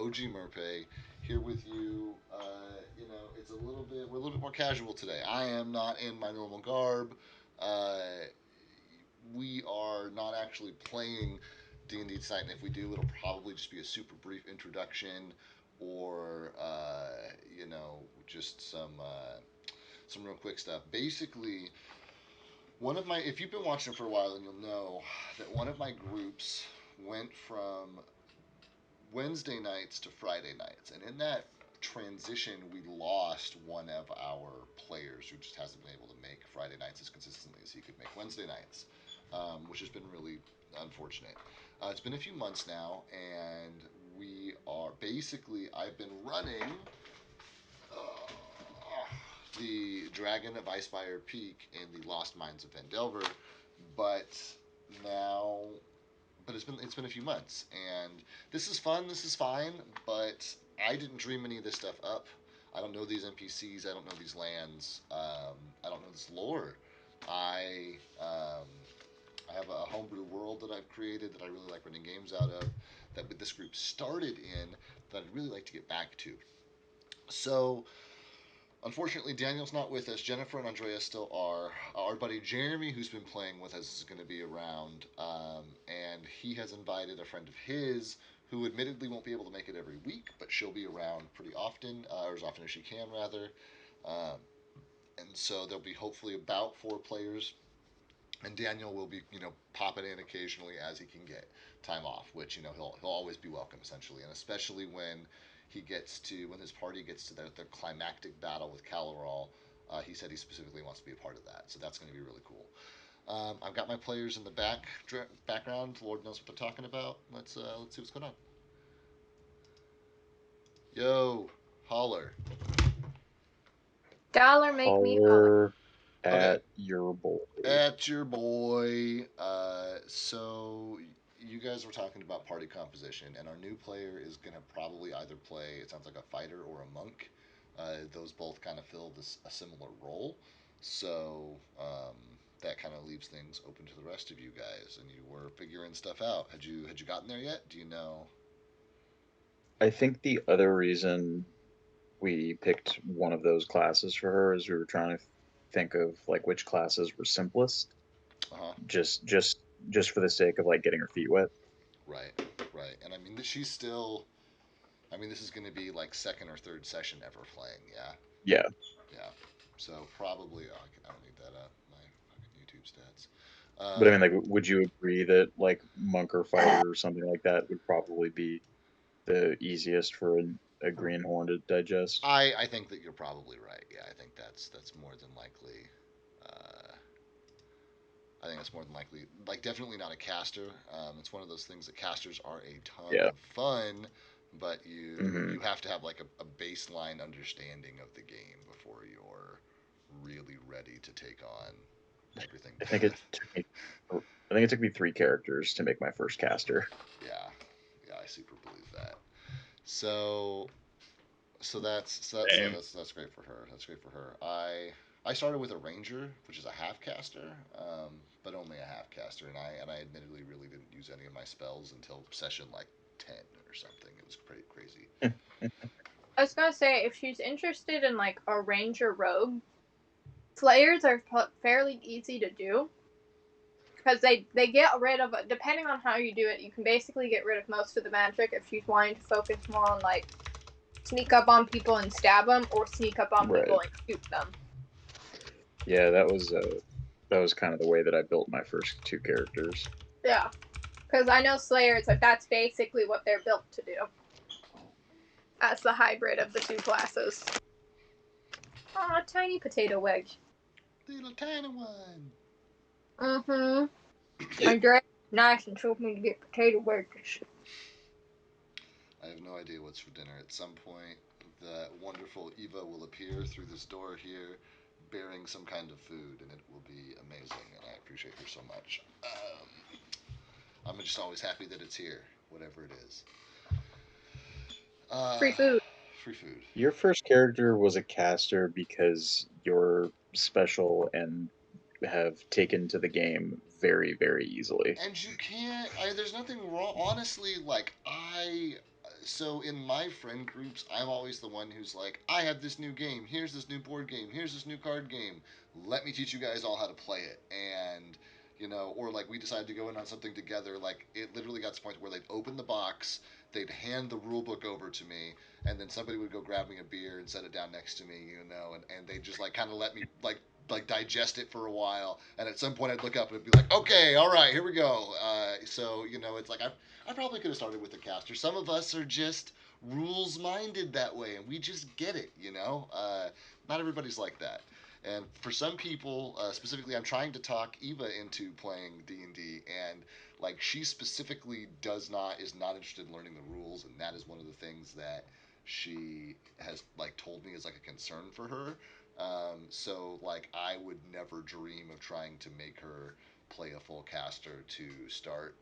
OG Merpe, here with you. It's we're a little bit more casual today. I am not in my normal garb. Uh, we are not actually playing D&D tonight, and if we do, it'll probably just be a super brief introduction, or just some real quick stuff. Basically, one of my if you've been watching for a while, then you'll know that one of my groups went from Wednesday nights to Friday nights, and in that transition, we lost one of our players who just hasn't been able to make Friday nights as consistently as he could make Wednesday nights, which has been really unfortunate. It's been a few months now, and we are basically I've been running the Dragon of Icefire Peak in the Lost Mines of Vandelver, but now it's been a few months, and this is fun. This is fine, but I didn't dream any of this stuff up. I don't know these NPCs. I don't know these lands. I don't know this lore. I um, I have a homebrew world that I've created that I really like running games out of. That this group started in that I'd really like to get back to. So unfortunately, Daniel's not with us. Jennifer and Andrea still are. Our buddy Jeremy, who's been playing with us, is going to be around, and he has invited a friend of his who admittedly won't be able to make it every week, but she'll be around pretty often, or as often as she can, rather. Um, and so there'll be hopefully about 4 players, and Daniel will be, popping in occasionally as he can get time off, which he'll always be welcome essentially, and especially when his party gets to their climactic battle with Calarol. He said he specifically wants to be a part of that, so that's going to be really cool. I've got my players in the background. Lord knows what they're talking about. Let's see what's going on. Yo, holler. Dollar make me holler. Holler Okay, at your boy. at your boy. So you guys were talking about party composition, and our new player is going to probably either play, it sounds like a fighter or a monk. Those both kind of fill a similar role. So that kind of leaves things open to the rest of you guys, and you were figuring stuff out. Had you gotten there yet? Do you know? I think the other reason we picked one of those classes for her is we were trying to think of like which classes were simplest, Uh huh. just for the sake of like getting her feet wet. Right, right. And I mean, she's still. I mean, this is going to be like second or third session ever playing. Yeah. Yeah, Yeah. So probably, I don't need that my fucking YouTube stats. but I mean, Um, like, would you agree that like monk or fighter or something like that would probably be the easiest for a greenhorn to digest? I think that you're probably right. Yeah, I think that's more than likely. Uh, I think that's more than likely. Like, definitely not a caster. It's one of those things that casters are a ton Yeah. of fun, but you Hmm. you have to have like a baseline understanding of the game before you're really ready to take on everything I think bad. it took me. I think it took me 3 characters to make my first caster. Yeah, yeah, I super believe that. So that's great for her. That's great for her. I started with a ranger, which is a half caster, but only a half caster, and I admittedly really didn't use any of my spells until session like 10 or something. It was pretty crazy. I was gonna say if she's interested in like a ranger rogue, flayers are fairly easy to do because they get rid of, depending on how you do it, you can basically get rid of most of the magic if she's wanting to focus more on like sneak up on people and stab them, or sneak up on Right. people and shoot them. Yeah, that was kind of the way that I built my first 2 characters. Yeah, because I know slayers, like that's basically what they're built to do. As the hybrid of the two classes. Aw, tiny potato wedge. Little tiny one. Mm-hmm. Andrea, nice and told me to get potato wedges. I have no idea what's for dinner. At some point, the wonderful Eva will appear through this door here, bearing some kind of food, and it will be amazing. And I appreciate her so much. I'm just always happy that it's here, whatever it is. Uh, Free food. free food. Your first character was a caster because you're special and have taken to the game very, very easily. And you can't. There's nothing wrong. Honestly, like So in my friend groups, I'm always the one who's like, I have this new game. Here's this new board game. Here's this new card game. Let me teach you guys all how to play it. And or like we decided to go in on something together. Like it literally got to the point where they'd open the box, they'd hand the rule book over to me, and then somebody would go grab me a beer and set it down next to me, and they'd just like kind of let me like digest it for a while, and at some point I'd look up and it'd be like, okay, all right, here we go. So it's like I probably could have started with the caster. Some of us are just rules minded that way, and we just get it. Not everybody's like that. And for some people, specifically, I'm trying to talk Eva into playing D&D, and like she specifically is not interested in learning the rules, and that is one of the things that she has like told me is like a concern for her. So like I would never dream of trying to make her play a full caster to start.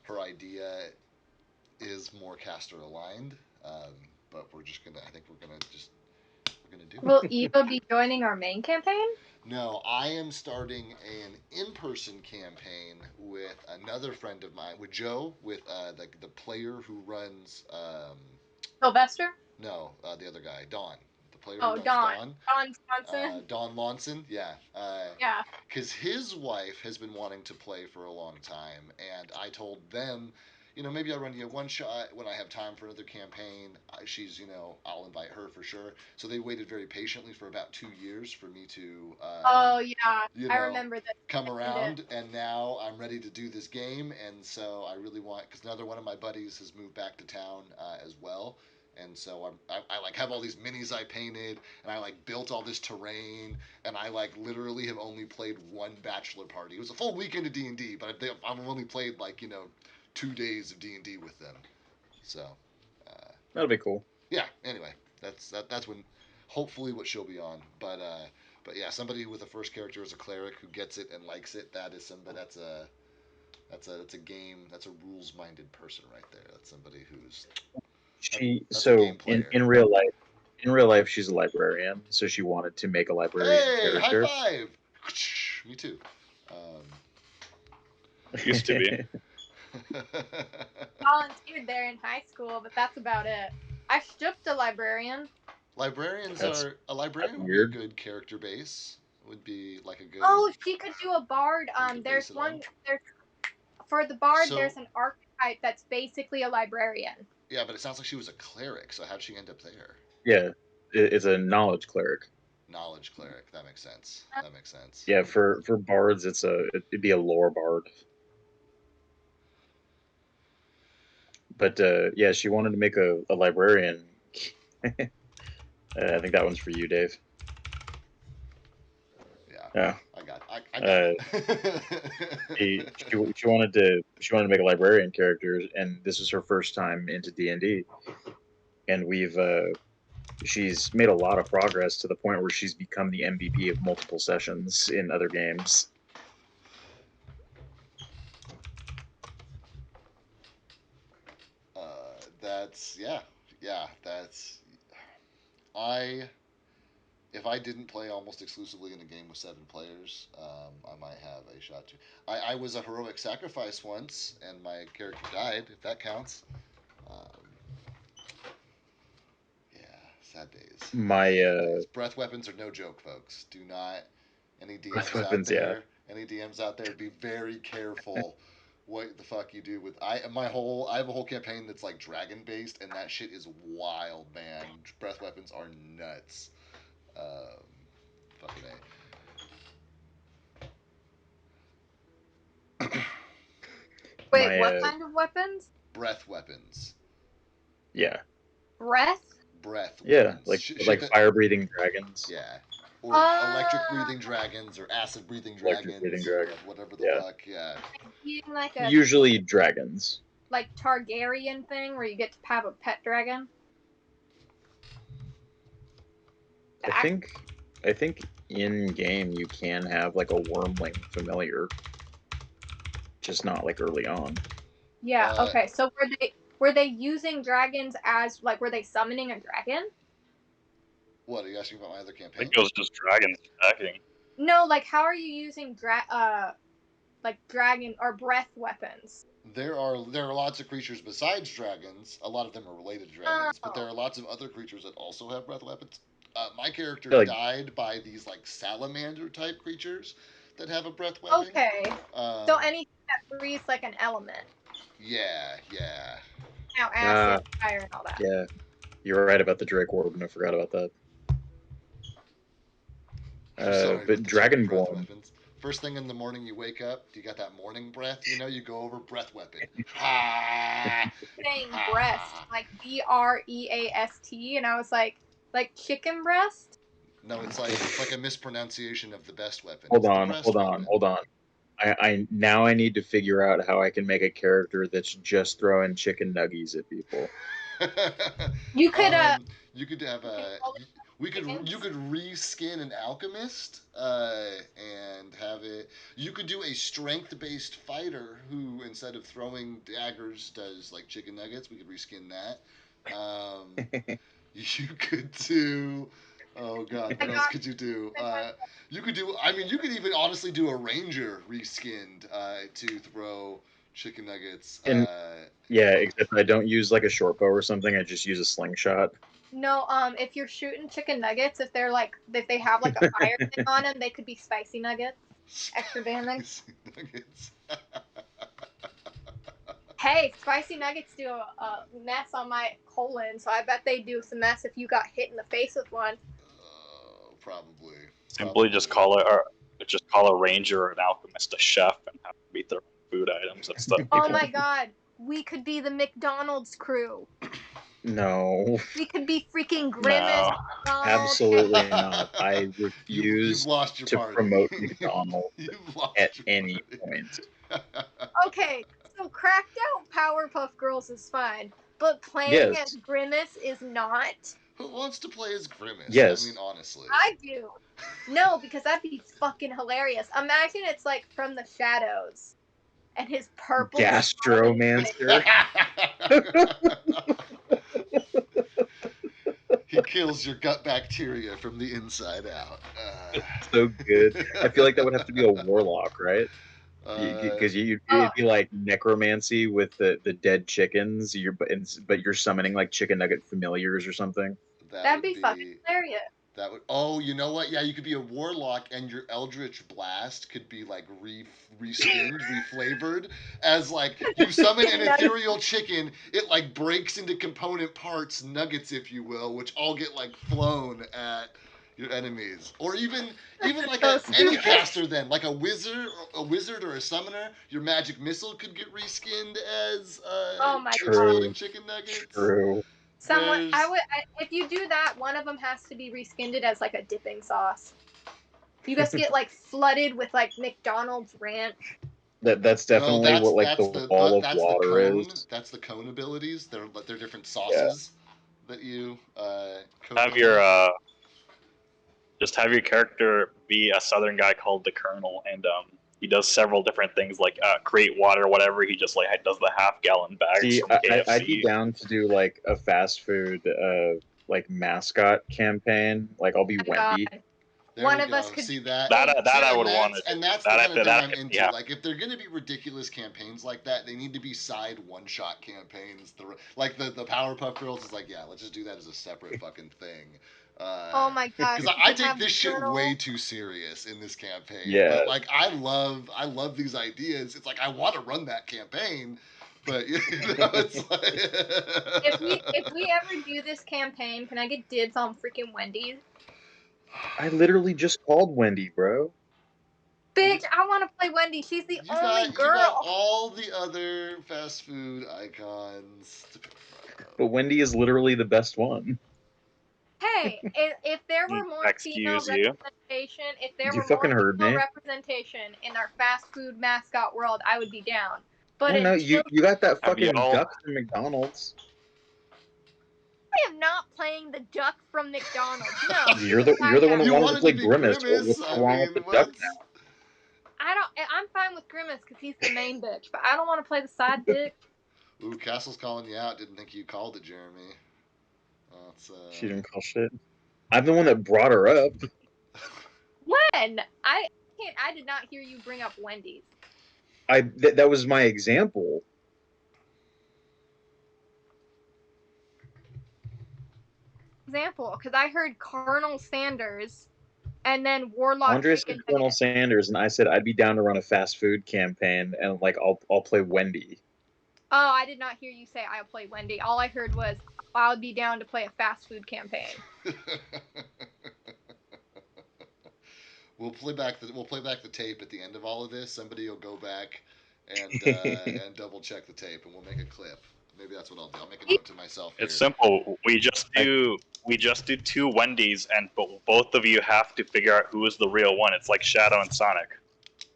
Her idea is more caster aligned, but we're just gonna. I think we're gonna do it. Will Eva be joining our main campaign? No, I am starting an in-person campaign with another friend of mine, with Joe, with the player who runs. Sylvester? No, the other guy, Don. The player who Oh, runs Dawn. Don. Dawn Swanson. Don Lonson, yeah. Yeah. Because his wife has been wanting to play for a long time, and I told them, maybe I'll run you one shot when I have time for another campaign. She's, I'll invite her for sure. So they waited very patiently for about 2 years for me to, Oh, yeah. you I know, remember that. come Ended. around, and now I'm ready to do this game, and so I really want, because another one of my buddies has moved back to town as well. And so I like have all these minis I painted, and I like built all this terrain, and I like literally have only played one bachelor party. It was a full weekend of D&D, but I've only played like 2 days of D&D with them. So That'll be cool. yeah. Anyway, that's when hopefully what she'll be on. But yeah, somebody with a first character as a cleric who gets it and likes it. That is somebody. That's a game. That's a rules minded person right there. That's somebody who's that's a So game player. in real life, she's a librarian, so she wanted to make a librarian Hey, high character. five! Me too. Um, Used to be. Volunteered there in high school, but that's about it. I stooped a librarian. Librarians That's are a librarian would be a weird. good character base. Would be like a good Oh, she could do a bard. thing to base There's it on. one. There's for the bard. So There's an archetype that's basically a librarian. yeah, but it sounds like she was a cleric. So how'd she end up there? Yeah, it's a knowledge cleric. Knowledge cleric. That makes sense. That makes sense. Yeah, for bards, it'd be a lore bard. But yeah, she wanted to make a librarian. I think that one's for you, Dave. Yeah. Yeah. I got it. She wanted to make a librarian character, and this is her first time into D&D, and she's made a lot of progress to the point where she's become the MVP of multiple sessions in other games. That's yeah. That's I. If I didn't play almost exclusively in a game with 7 players, I might have a shot to. I was a heroic sacrifice once, and my character died. If that counts. Um, yeah, sad days. My Sad days. Breath weapons are no joke, folks. Do not. Any breath DMs out weapons, yeah. there? Any DMs out there? Be very careful. What the fuck you do with I have a whole campaign that's like dragon based, and that shit is wild, man. Breath weapons are nuts. Um, fucking a. Wait, My what kind of weapons? Breath weapons. yeah. Breath? Breath Yeah, weapons. like fire breathing dragons, Yeah. Or electric breathing dragons, or acid breathing electric breathing dragons, or dragons. whatever the Yeah, fuck. Yeah. Being like a usually dragons. like Targaryen thing where you get to have a pet dragon. I think in game you can have like a wormling familiar, just not like early on. Yeah. Okay. So were they using dragons as like were they summoning a dragon? What are you asking about my other I campaign? think it was just dragons attacking. No. Like how are you using dragon or breath weapons. There are lots of creatures besides dragons. A lot of them are related to dragons, but there Oh. are lots of other creatures that also have breath weapons. My character Yeah, like- died by these like salamander type creatures that have a breath weapon. Okay. Um, So anything that breathes like an element. yeah. Now acid, fire, and all that. Yeah, you're right about the Drake Warden. I forgot about that. I'm sorry, But with the breath Dragonborn, weapons. First thing in the morning you wake up, you got that morning breath. You know, you go over breath weapon. Ha! Saying breast, like BREAST, and I was like chicken breast. No, it's like a mispronunciation of the best weapon. hold It's the on, breast hold on, weapon. hold on. I now I need to figure out how I can make a character that's just throwing chicken nuggies at people. You could You could have a. You could reskin an alchemist and have it. You could do a strength-based fighter who, instead of throwing daggers, does like chicken nuggets. We could reskin that. You could do. Oh God, what else could you do? You could do. I mean, you could even honestly do a ranger reskinned to throw chicken nuggets. And yeah, except I don't use like a short bow or something. I just use a slingshot. No, if you're shooting chicken nuggets, if they have like a fire thing on them, they could be spicy nuggets. Extra damage. Spicy nuggets. Hey, spicy nuggets do a mess on my colon, so I bet they do some mess if you got hit in the face with one. Probably. Simply just call a ranger or an alchemist a chef and have to be throwing food items at stuff. Oh my God, we could be the McDonald's crew. No, We could be freaking Grimace. No. absolutely not. I You've refuse lost your to party. promote McDonald's You've lost at your any party. point. Okay, so cracked out Powerpuff Girls is fine, but playing Yes. as Grimace is not. Who wants to play as Grimace? Yes. I mean, honestly. I do. No, because that'd be fucking hilarious. Imagine it's like from the shadows, and his purple Gastromancer. He kills your gut bacteria from the inside out. So good. I feel like that would have to be a warlock, right? Because it'd be like necromancy with the dead chickens. But you're summoning like chicken nugget familiars or something. That'd be fucking hilarious. That would. Oh, you know what? Yeah, you could be a warlock, and your Eldritch Blast could be like reskinned, reflavored as like you summon an ethereal chicken. It like breaks into component parts, nuggets, if you will, which all get like flown at your enemies, or even like any caster. Then like a wizard or a summoner, your magic missile could get reskinned as exploding chicken nuggets. True. If you do that, one of them has to be reskinned as like a dipping sauce. You just get like flooded with like McDonald's ranch. That's definitely what like the wall of water is. That's the cone abilities. They're different sauces that you have your just have your character be a southern guy called the Colonel, and he does several different things like create water, whatever. He just like does the half-gallon bags. See, from KFC. I'd be down to do like a fast food like mascot campaign. Like I'll be Wendy. One of us could see that. That I would want to. And that's the kind of thing I'm into. Yeah. Like if they're going to be ridiculous campaigns like that, they need to be side one-shot campaigns. Like the Powerpuff Girls is like, yeah, let's just do that as a separate fucking thing. Oh my god! Because I take this shit way too serious in this campaign. Yeah. But like I love these ideas. It's like I want to run that campaign, but you know, it's like if we ever do this campaign, can I get dibs on freaking Wendy's? I literally just called Wendy, bro. Bitch, I want to play Wendy. She's the only girl. You got all the other fast food icons to pick from. But Wendy is literally the best one. Hey, if there were more female representation, representation in our fast food mascot world, I would be down. But no, you got that fucking duck from McDonald's. I am not playing the duck from McDonald's. No. You're the one who wanted to play Grimace. What's wrong with the duck now? I'm fine with Grimace because he's the main bitch, but I don't want to play the side dick. Ooh, Castle's calling you out. Didn't think you called it, Jeremy. She didn't call shit. I'm the one that brought her up. When? I did not hear you bring up Wendy's. That was my example. Example, because I heard Colonel Sanders and then Warlock Andres said Chicken Colonel Nugget. Sanders, and I said I'd be down to run a fast food campaign, and like I'll play Wendy. Oh, I did not hear you say I'll play Wendy. All I heard was I would be down to play a fast food campaign. We'll play back the tape at the end of all of this. Somebody will go back and and double check the tape, and we'll make a clip. Maybe that's what I'll do. I'll make a note to myself here. It's simple. We just do 2 Wendy's, and both of you have to figure out who is the real one. It's like Shadow and Sonic.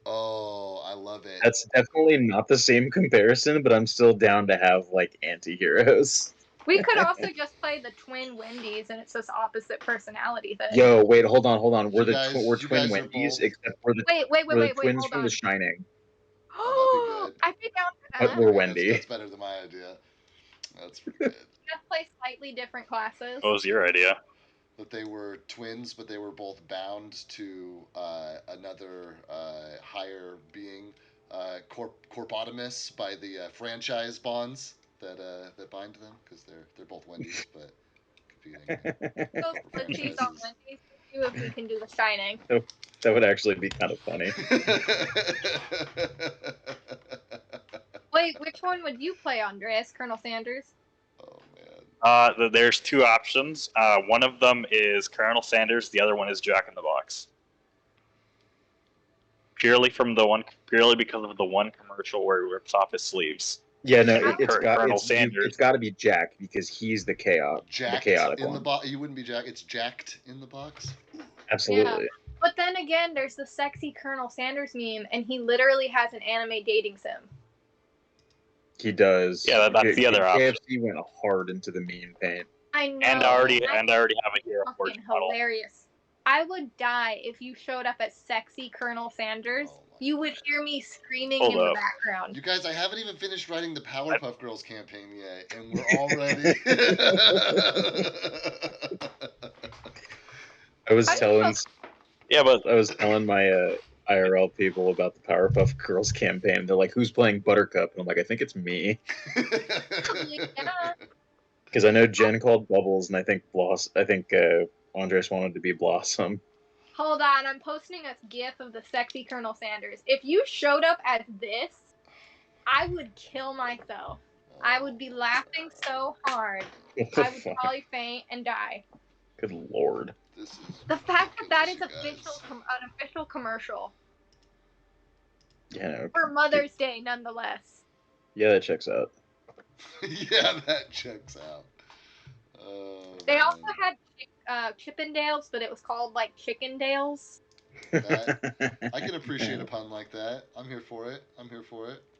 Oh, I love it. That's definitely not the same comparison, but I'm still down to have like anti-heroes. We could also just play the twin Wendy's, and it's this opposite personality thing. Yo, wait, hold on. We're You twin guys are Wendy's, both- except we're the Wait, twins hold from on. The Shining. Oh, that'd be good. I'd be down for But that. we're Wendy. That's better than my idea. That's pretty good. Just play slightly different classes. What was your idea? That they were twins, but they were both bound to another higher being, Corpotamus, by the franchise bonds that bind them, because they're both Wendy's, but competing. So Wendy's on Wendy's. See if we can do The Shining. That would actually be kind of funny. Wait, which one would you play, Andreas? Colonel Sanders? Oh man. There's 2 options. One of them is Colonel Sanders. The other one is Jack in the Box. Purely because of the one commercial where he rips off his sleeves. Yeah, no, Colonel Sanders. It's got to be Jack because he's the chaotic In one. the box, you wouldn't be Jack. It's jacked in the box. Absolutely. Yeah. But then again, there's the sexy Colonel Sanders meme, and he literally has an anime dating sim. He does. Yeah, that's the other option. KFC went hard into the meme paint. I know. And I already have a hero fucking model. hilarious. I would die if you showed up as sexy Colonel Sanders. Oh my You would God. hear me screaming Hold in up. the background. You guys, I haven't even finished writing the Powerpuff Girls campaign yet, and we're already. I was I telling my IRL people about the Powerpuff Girls campaign. They're like, "Who's playing Buttercup?" And I'm like, "I think it's me," Yeah. because I know Jen called Bubbles, and I think Andres wanted to be Blossom. Hold on, I'm posting a gif of the sexy Colonel Sanders. If you showed up as this, I would kill myself. I would be laughing so hard. I would probably faint and die. Good lord. This is The fact that is ridiculous, you guys. an official commercial Yeah, for Mother's Day, nonetheless. yeah, that checks out. Yeah, that checks out. Oh, They man. also had Chippendales, but it was called like Chickendales. I can appreciate a pun like that. I'm here for it.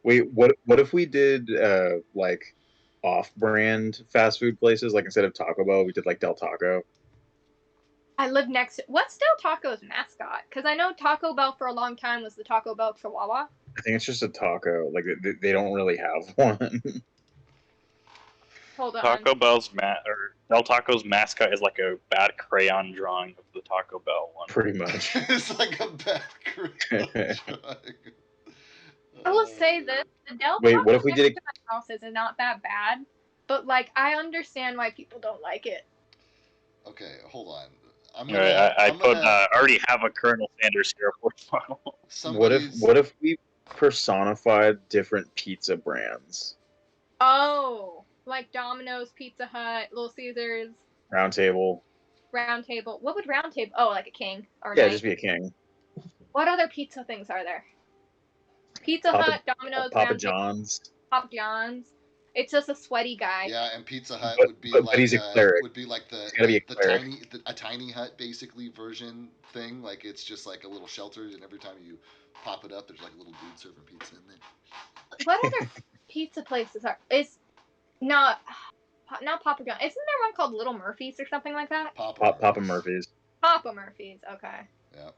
Wait, what if we did like off-brand fast food places? Like instead of Taco Bell, we did like Del Taco. I live next to. What's Del Taco's mascot? Because I know Taco Bell for a long time was the Taco Bell Chihuahua. I think it's just a taco. Like they don't really have one. Hold on. Taco Bell's Del Taco's mascot is like a bad crayon drawing of the Taco Bell one. Pretty much. It's like a bad drawing. I will say this: the Del Wait, Taco what if we did it? next to my house is not that bad, but like I understand why people don't like it. Okay, hold on. I already have a Colonel Sanders hero model. What if we personified different pizza brands? Oh, like Domino's, Pizza Hut, Little Caesars, Round Table. Round Table. What would Round Table? Oh, like a king or Yeah, knight. just be a king. What other pizza things are there? Pizza Hut, Domino's, Papa Round John's. Table, Papa John's. It's just a sweaty guy. Yeah, and Pizza Hut But he's a cleric. would be like a tiny hut basically version thing. Like it's just like a little shelter, and every time you pop it up, there's like a little dude serving pizza in there. What other pizza places are? It's not Papa John. Isn't there one called Little Murphy's or something like that? Papa Murphy's. Papa Murphy's. Okay. Yeah.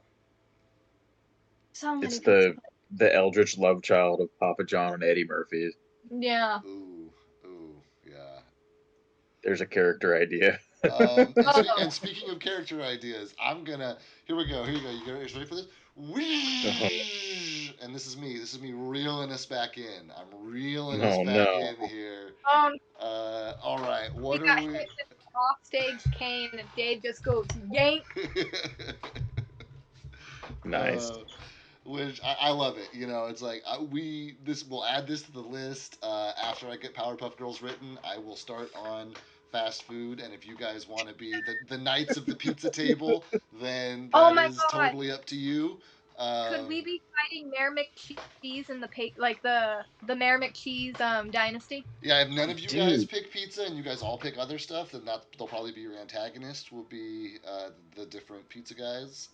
So many. It's pizza the eldritch love child of Papa John and Eddie Murphy. Yeah. Ooh, yeah. There's a character idea. And speaking of character ideas, here we go. You guys ready for this? And this is me. This is me reeling us back in. I'm reeling us Oh back no. in here. Um, All right. he What are got we? hit with an offstage cane, and Dave just goes yank. Nice. Which I love it. You know, it's like we'll add this to the list after I get Powerpuff Girls written. I will start on fast food, and if you guys want to be the knights of the pizza table, then Oh that my is god! totally up to you. Could we Um, be fighting Mayor McCheese in the Mayor McCheese dynasty? yeah, if none of you guys Dude, pick pizza and you guys all pick other stuff, then they'll probably be your antagonist. Will be the different pizza guys,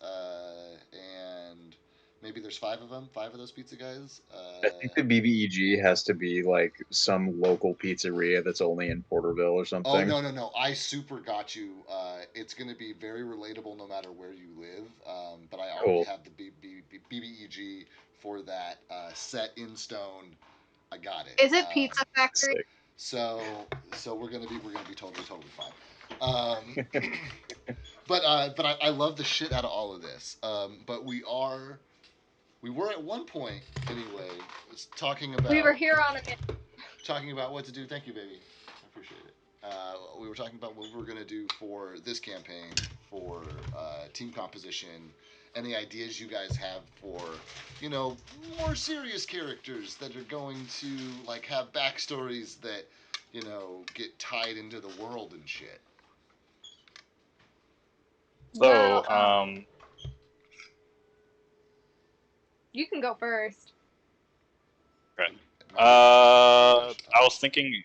and maybe there's five of those pizza guys. I think the BBEG has to be like some local pizzeria that's only in Porterville or Oh something. no! I super got you. It's going to be very relatable no matter where you live. But I already Cool. have the BBEG for that set in stone. I got it. Is it Pizza Factory? Sick. So we're gonna be totally fine. Um, but I love the shit out of all of this. But we were at one point anyway talking We were about here on a minute. what to do. Thank you, baby. I appreciate it. We were talking about what we were going to do for this campaign, for team composition, any ideas you guys have for, more serious characters that are going to, like, have backstories that, get tied into the world and shit. Well, So, you can go first. okay. Maybe I'll I was thinking,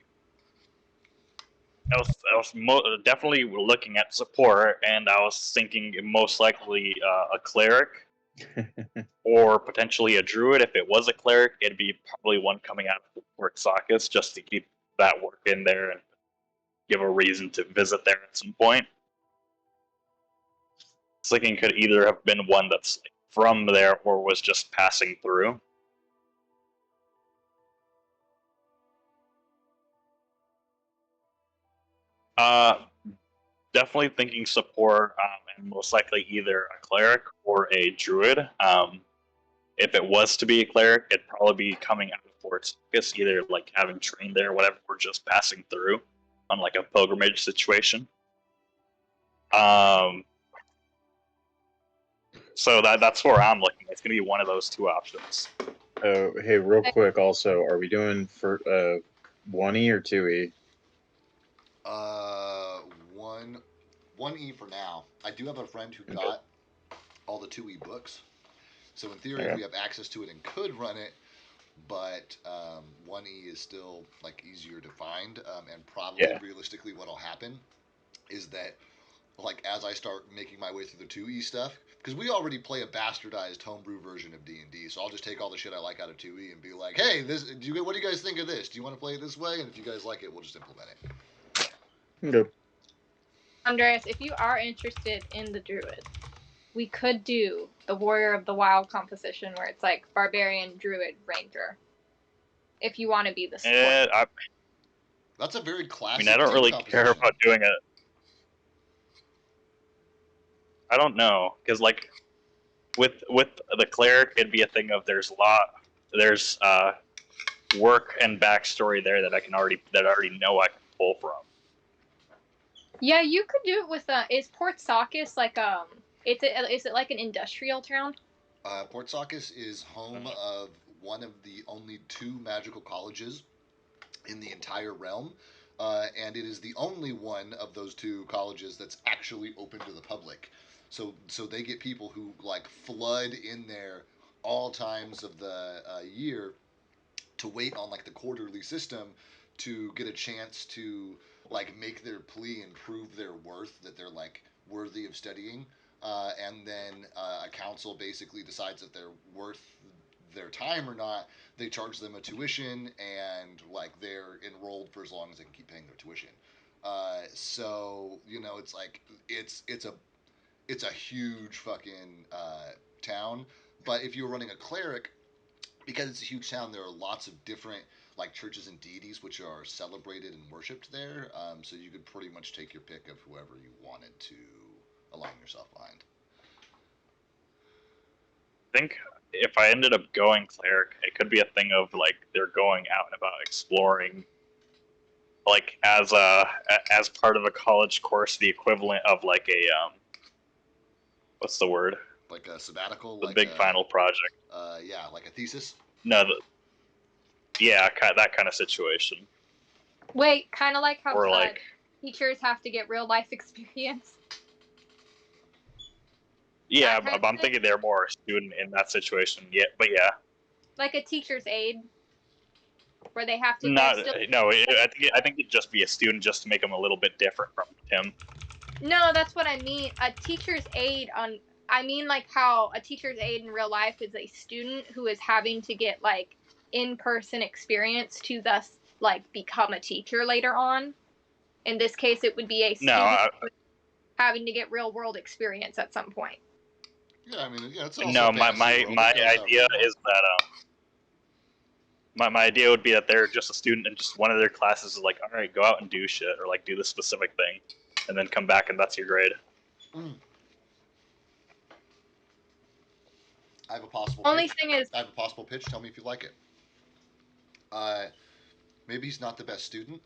definitely looking at support, and I was thinking most likely a cleric or potentially a druid. If it was a cleric, it'd be probably one coming out of Fort Sockets just to keep that work in there and give a reason to visit there at some point. Thinking could either have been one that's like from there or was just passing through. Uh, Definitely thinking support, and most likely either a cleric or a druid. If it was to be a cleric, it'd probably be coming out of Fort Sockets, either like having trained there, or whatever, or just passing through on like a pilgrimage situation. Um, so that's where I'm looking. It's gonna be one of those two options. Hey, real quick, also, are we doing for 1E or 2E? Uh, one, one E for now. I do have a friend who Okay. got all the 2E books. So in theory, Okay. we have access to it and could run it, but 1E is still like easier to find, and probably Yeah. realistically, what'll happen is that like as I start making my way through the 2E stuff, because we already play a bastardized homebrew version of D&D, so I'll just take all the shit I like out of 2E and be like, hey, what do you guys think of this? Do you want to play it this way? And if you guys like it, we'll just implement it. Okay. Andreas, if you are interested in the druid, we could do the Warrior of the Wild composition where it's like barbarian, druid, ranger. If you want to be the support. That's a very I mean, I classic don't team really care composition. about doing it. I don't know, because like with the cleric, it'd be a thing of there's work and backstory there that I already know I can pull from. Yeah, you could do it with is Port Sockets like is it like an industrial town? Port Sockets is home of one of the only two magical colleges in the entire realm, and it is the only one of those two colleges that's actually open to the public. So they get people who like flood in there all times of the year to wait on like the quarterly system to get a chance to like make their plea and prove their worth that they're like worthy of studying, and then a council basically decides if they're worth their time or not. They charge them a tuition, and like they're enrolled for as long as they can keep paying their tuition. So it's like it's a huge fucking town. But if you're running a cleric, because it's a huge town, there are lots of different like churches and deities which are celebrated and worshipped there. So you could pretty much take your pick of whoever you wanted to align yourself behind. think if I ended up going cleric, it could be a thing of like they're going out and about exploring, like as part of a college course, the equivalent of like a what's the word? Like a sabbatical, The like big a final project. yeah, like a thesis. No, yeah, that kind of situation. Wait, kind of like how Or like teachers have to get real life experience. yeah, That kind of I'm thing? thinking they're more a student in that situation. Yeah, but yeah, Like a teacher's aide, where they have to. not Still... no. I think it'd just be a student just to make them a little bit different from him. No, that's what I mean. A teacher's aide on. I mean, like how a teacher's aide in real life is a student who is having to get like in-person experience to thus like become a teacher later on. In this case, it would be a student having to get real-world experience at some point. Yeah, I mean, yeah, it's also no. my Idea is that my idea would be that they're just a student and just one of their classes is like, all right, go out and do shit or like do this specific thing, and then come back and that's your grade. I have a possible. Only pitch. thing is, I have a possible pitch. Tell me if you like it. Maybe he's not the best student.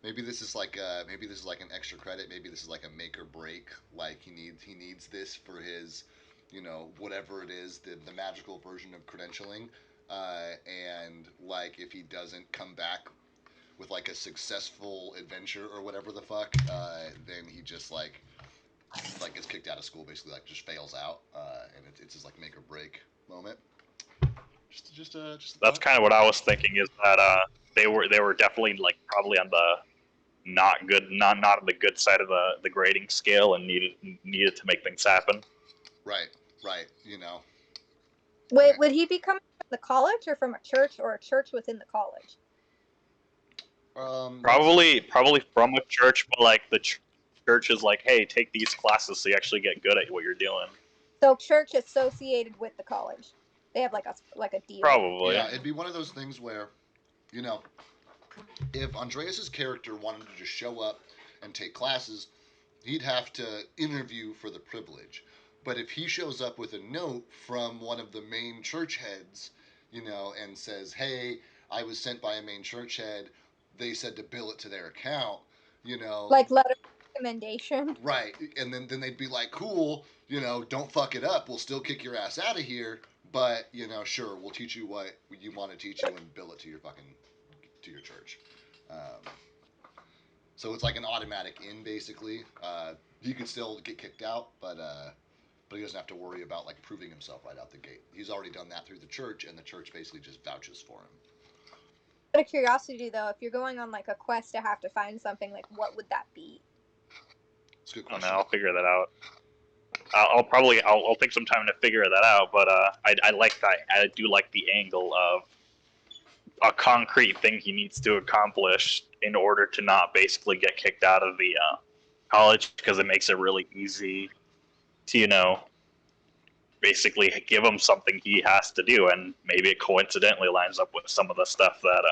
Maybe this is like an extra credit. Maybe this is like a make or break. Like he needs this for his, whatever it is, the magical version of credentialing. And like if he doesn't come back with like a successful adventure or whatever the fuck, then he just like gets kicked out of school, basically like just fails out, and it's his like make or break moment. Just That's kind of what I was thinking. Is that they were definitely like probably on the not good, not on the good side of the grading scale, and needed to make things happen. Right. Wait, would he be coming from the college or from a church or a church within the college? Probably from a church, but like the church is like, hey, take these classes so you actually get good at what you're doing. So church associated with the college. They have like a deal. Probably. Yeah, it'd be one of those things where, if Andreas's character wanted to just show up and take classes, he'd have to interview for the privilege. But if he shows up with a note from one of the main church heads, and says, "Hey, I was sent by a main church head. They said to bill it to their account," like letter of recommendation. Right, and then they'd be like, "Cool, don't fuck it up. We'll still kick your ass out of here, but sure, we'll teach you what you want to teach you and bill it to your church." So it's like an automatic in, basically. He could still get kicked out, but he doesn't have to worry about like proving himself right out the gate. He's already done that through the church, and the church basically just vouches for him. Out of curiosity, though, if you're going on like a quest to have to find something, like what would that be? It's a good I don't question. know, I'll figure that out. I'll take some time to figure that out, but I like that. I do like the angle of a concrete thing he needs to accomplish in order to not basically get kicked out of the college, because it makes it really easy to basically give him something he has to do, and maybe it coincidentally lines up with some of the stuff that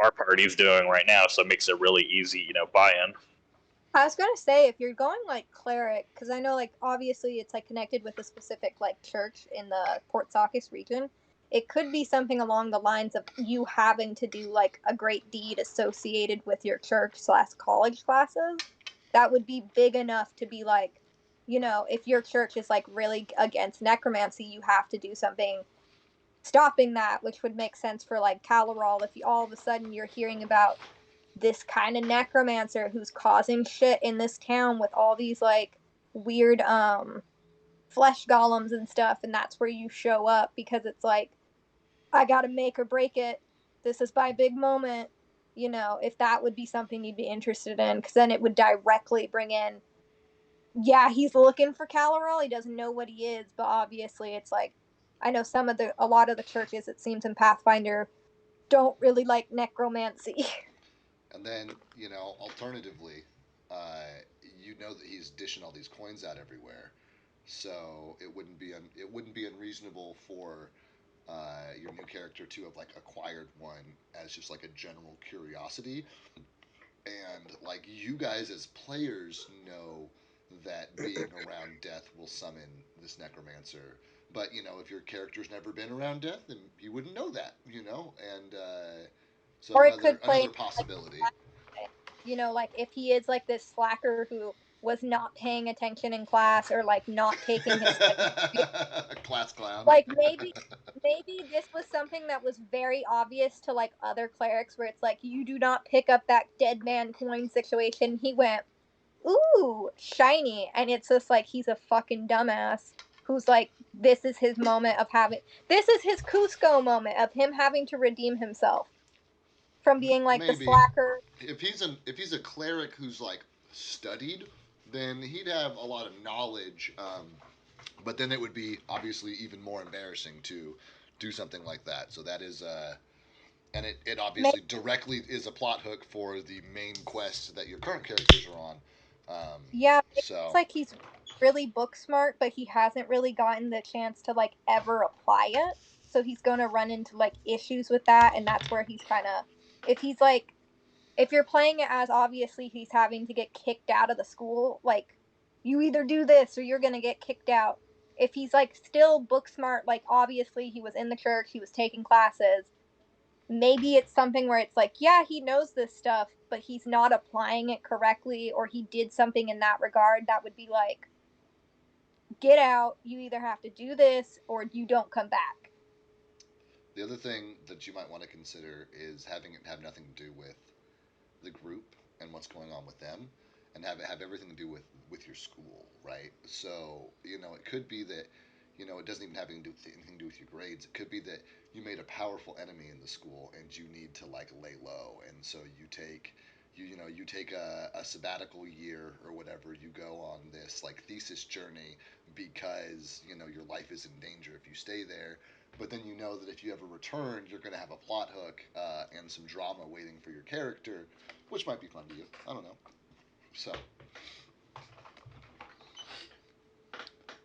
our party's doing right now, so it makes it really easy buy-in. I was gonna say, if you're going like cleric, because I know like obviously it's like connected with a specific like church in the Port Saucus region, it could be something along the lines of you having to do like a great deed associated with your church/college classes. That would be big enough to be like, if your church is like really against necromancy, you have to do something stopping that, which would make sense for like Caloral if you all of a sudden you're hearing about this kind of necromancer who's causing shit in this town with all these like weird flesh golems and stuff, and that's where you show up because it's like, I gotta make or break it, this is my big moment. If that would be something you'd be interested in, because then it would directly bring in, yeah, he's looking for Caloral, he doesn't know what he is, but obviously it's like, I know a lot of the churches, it seems, in Pathfinder don't really like necromancy. And then, alternatively, that he's dishing all these coins out everywhere, so it wouldn't be unreasonable for your new character to have like acquired one as just like a general curiosity, and like you guys as players know that being around death will summon this necromancer. But if your character's never been around death, then you wouldn't know that. And so Or it could another play like, possibility. like if he is like this slacker who was not paying attention in class or like not taking his studies, Class clown. like maybe this was something that was very obvious to like other clerics where it's like you do not pick up that dead man coin situation. He went, ooh, shiny, and it's just like he's a fucking dumbass who's like this is his moment of having this is his Cusco moment of him having to redeem himself from being like the Maybe slacker. if he's a cleric who's like studied, then he'd have a lot of knowledge. But then it would be obviously even more embarrassing to do something like that. So that is and it obviously directly is a plot hook for the main quest that your current characters are on. Yeah, it's So like he's really book smart, but he hasn't really gotten the chance to like ever apply it. So he's going to run into like issues with that, and that's where he's kind of if he's like if you're playing it as obviously he's having to get kicked out of the school, like you either do this or you're going to get kicked out. If he's like still book smart, like obviously he was in the church, he was taking classes, maybe it's something where it's like, yeah, he knows this stuff, but he's not applying it correctly, or he did something in that regard that would be like, get out, you either have to do this or you don't come back. the other thing that you might want to consider is having it have nothing to do with the group and what's going on with them, and have it have everything to do with your school, right? So it could be that it doesn't even have anything to do with your grades. It could be that you made a powerful enemy in the school and you need to like lay low, and so you take a sabbatical year or whatever. You go on this like thesis journey because your life is in danger if you stay there. But then you know that if you ever return, you're going to have a plot hook and some drama waiting for your character, which might be fun to you. I don't know. So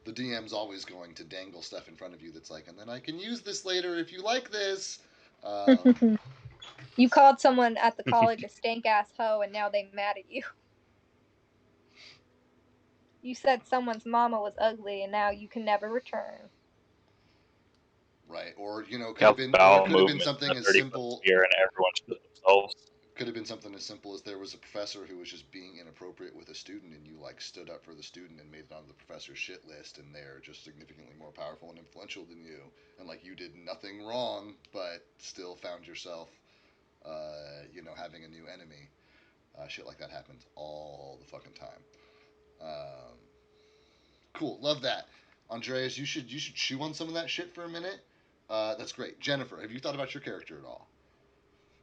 the DM's always going to dangle stuff in front of you that's like, and then I can use this later if you like this. You called someone at the college a stank ass hoe and now they mad at you. You said someone's mama was ugly and now you can never return. Right, or Got the it bowel could have been movement, something the as 30 foot simple. spear, and everyone shit themselves. Could have been something as simple as there was a professor who was just being inappropriate with a student, and you like stood up for the student and made it on the professor's shit list, and they're just significantly more powerful and influential than you, and like you did nothing wrong, but still found yourself, having a new enemy. Shit like that happens all the fucking time. Um, cool, love that, Andreas. You should chew on some of that shit for a minute. That's great. Jennifer, have you thought about your character at all?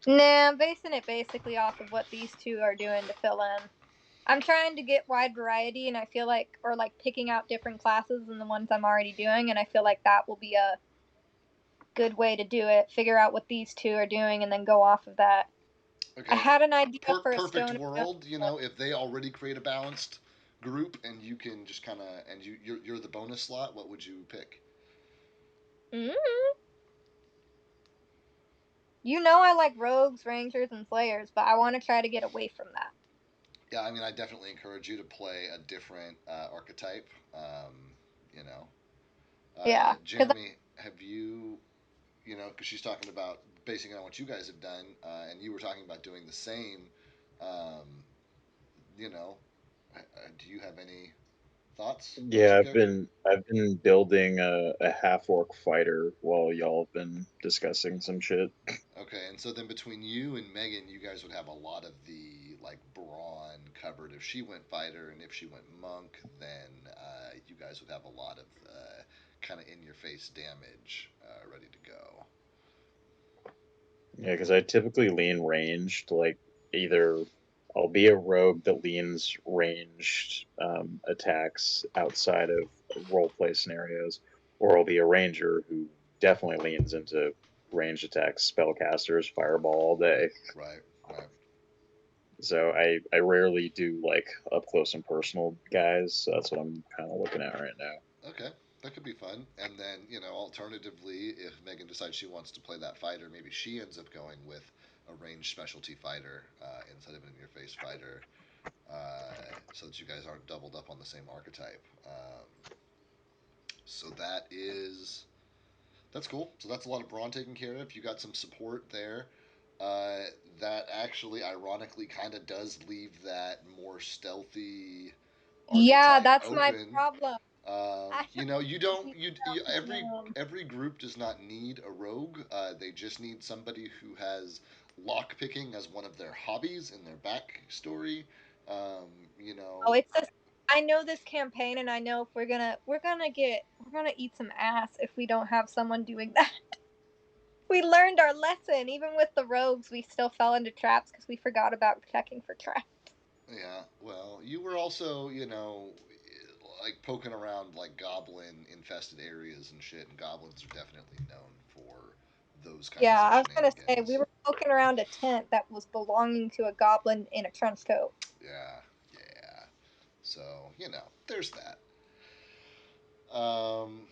Nah, I'm basing it basically off of what these two are doing to fill in. I'm trying to get wide variety, and I feel like, or like picking out different classes than the ones I'm already doing, and I feel like that will be a good way to do it. Figure out what these two are doing, and then go off of that. I Okay, had an idea for a perfect stone. world. If they already create a balanced group and you can just kind of and you're the bonus slot, what would you pick? Mm-hmm. You know I like rogues, rangers, and slayers, but I want to try to get away from that. Yeah, I mean, I definitely encourage you to play a different archetype. Um, you know, Yeah, because Jeremy, have you? Because she's talking about basing it on what you guys have done, and you were talking about doing the same. Um, you know, do you have any thoughts about Yeah, your I've character? been I've been building a half orc fighter while y'all have been discussing some shit. Okay, and so then between you and Megan, you guys would have a lot of the like brawn covered if she went fighter, and if she went monk, then you guys would have a lot of kind of in your face damage ready to go. Yeah, because I typically lean ranged. Like either I'll be a rogue that leans ranged attacks outside of role play scenarios, or I'll be a ranger who definitely leans into ranged attacks, spellcasters, fireball all day. Right, right. So I rarely do like up close and personal guys. So that's what I'm kind of looking at right now. Okay, that could be fun. And then alternatively, if Megan decides she wants to play that fighter, maybe she ends up going with a ranged specialty fighter instead of an in your face fighter, so that you guys aren't doubled up on the same archetype. So that's cool. So that's a lot of brawn taken care of. You got some support there. Uh, that actually, ironically, kind of does leave that more stealthy Yeah, archetype that's my open. problem. You know, you don't. You Um, every group does not need a rogue. They just need somebody who has lock picking as one of their hobbies in their backstory. Um, you oh, know, it's just I know this campaign, and I know if we're gonna eat some ass if we don't have someone doing that. We learned our lesson. Even with the rogues, we still fell into traps because we forgot about checking for traps. yeah. Well, you were also, like poking around like goblin infested areas and shit, and goblins are definitely known for those kinds Yeah, of I was gonna say we shenanigans. were poking around a tent that was belonging to a goblin in a trench coat. Yeah, yeah. So, there's that. Um,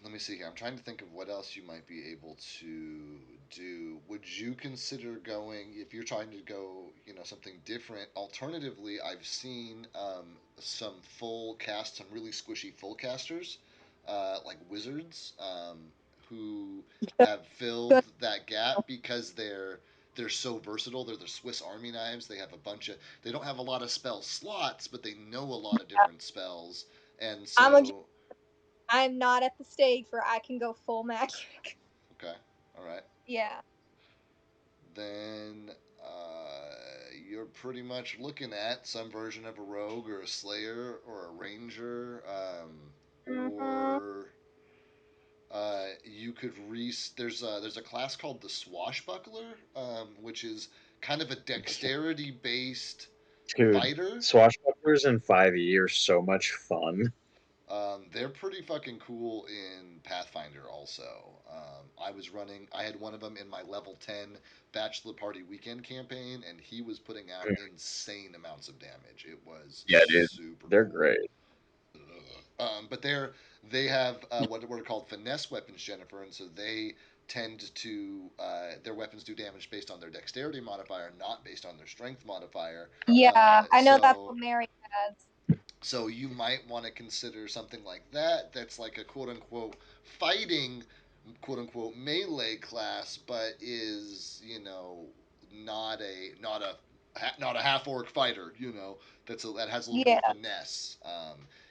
Let me see here. I'm trying to think of what else you might be able to do. Would you consider going, if you're trying to go, something different? Alternatively, I've seen some full cast, some really squishy full casters, like wizards, who have filled Good. that gap because they're so versatile. They're the Swiss Army knives. They have a bunch of. They don't have a lot of spell slots, but they know a lot of different spells, and I'm a, so. I'm not at the stage where I can go full magic. Okay. All right. Yeah. Then you're pretty much looking at some version of a rogue or a slayer or a ranger, Mhm. or you could there's a class called the swashbuckler, which is kind of a dexterity based Dude, fighter. swashbucklers in 5e are so much fun. They're pretty fucking cool in Pathfinder also. I had one of them in my level 10 Bachelor Party weekend campaign, and he was putting out insane amounts of damage. It was Yeah, dude, super they're cool. great. But they have what are called finesse weapons, Jennifer, and so they tend to their weapons do damage based on their dexterity modifier, not based on their strength modifier. Yeah, I know that's So what Mary has. So you might want to consider something like that. That's like a quote unquote fighting, quote unquote melee class, but is not a half orc fighter. That has a little more Yeah. finesse.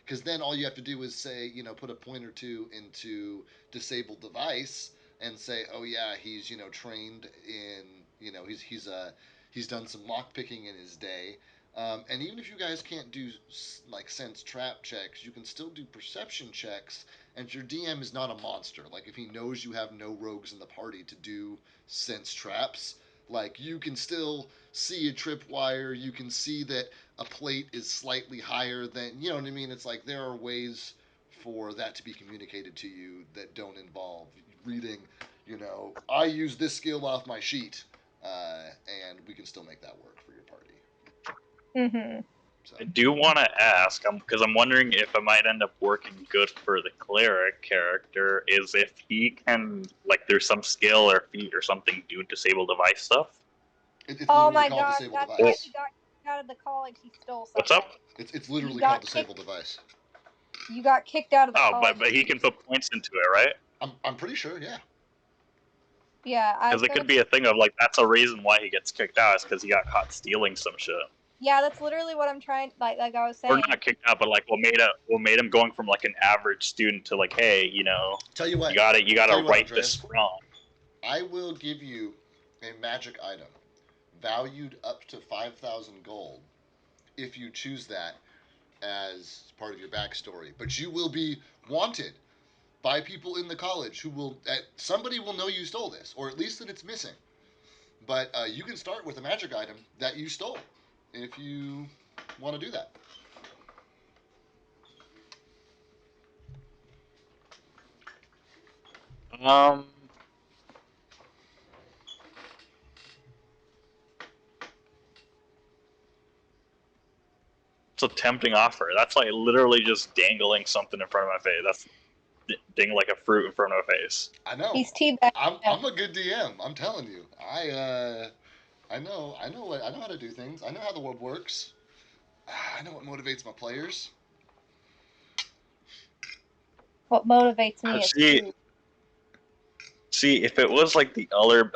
Because then all you have to do is say put a point or two into disable device and say, oh yeah, he's trained in he's done some lock picking in his day, and even if you guys can't do like sense trap checks, you can still do perception checks. And if your DM is not a monster, like if he knows you have no rogues in the party to do sense traps, like you can still see a tripwire. You can see that a plate is slightly higher than, you know what I mean. It's like there are ways for that to be communicated to you that don't involve reading. I use this skill off my sheet, and we can still make that work for your party. Mhm. So I do want to ask, because I'm wondering if it might end up working good for the cleric character, is if he can, like, there's some skill or feat or something do disable device stuff. it's Oh literally my called gosh, disable that's why device. he got kicked out of the college. He stole What's something. up? It's You literally called got disable kicked. device. You got kicked out of the Oh, college. but he can put points into it, right? I'm pretty sure, yeah. Yeah, I Because was it gonna. could be a thing of like that's a reason why he gets kicked out is because he got caught stealing some shit, Yeah, that's literally what I'm trying. Like I was or saying. not kicked out, but like what made him going from like an average student to like, hey, Tell you what, you tell gotta you what, right Andreas. this wrong. I will give you a magic item valued up to 5,000 gold if you choose that as part of your backstory. But you will be wanted by people in the college who will. Somebody will know you stole this, or at least that it's missing. But you can start with a magic item that you stole if you want to do that. Um, it's a tempting offer. That's like literally just dangling something in front of my face. That's ding like a fruit in front of my face. I know. He's teabagging. I'm a good DM. I'm telling you. I know how to do things. I know how the world works. I know what motivates my players. What motivates me is food. See, if it was like the other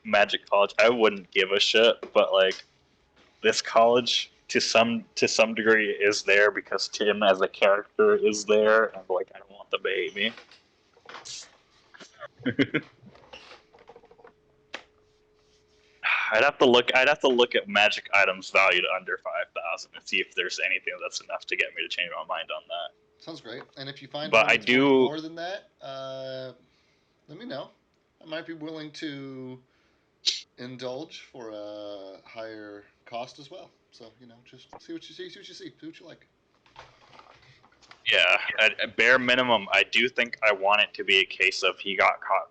magic college, I wouldn't give a shit. But like this college, to some degree, is there because Tim as a character is there, and like I don't want the baby. I'd have to look at magic items valued under 5,000 and see if there's anything that's enough to get me to change my mind on that. Sounds great. And if you find But one I that's do- worth more than that, let me know. I might be willing to indulge for a higher cost as well. So just see what you see, see what you like. Yeah, at bare minimum, I do think I want it to be a case of he got caught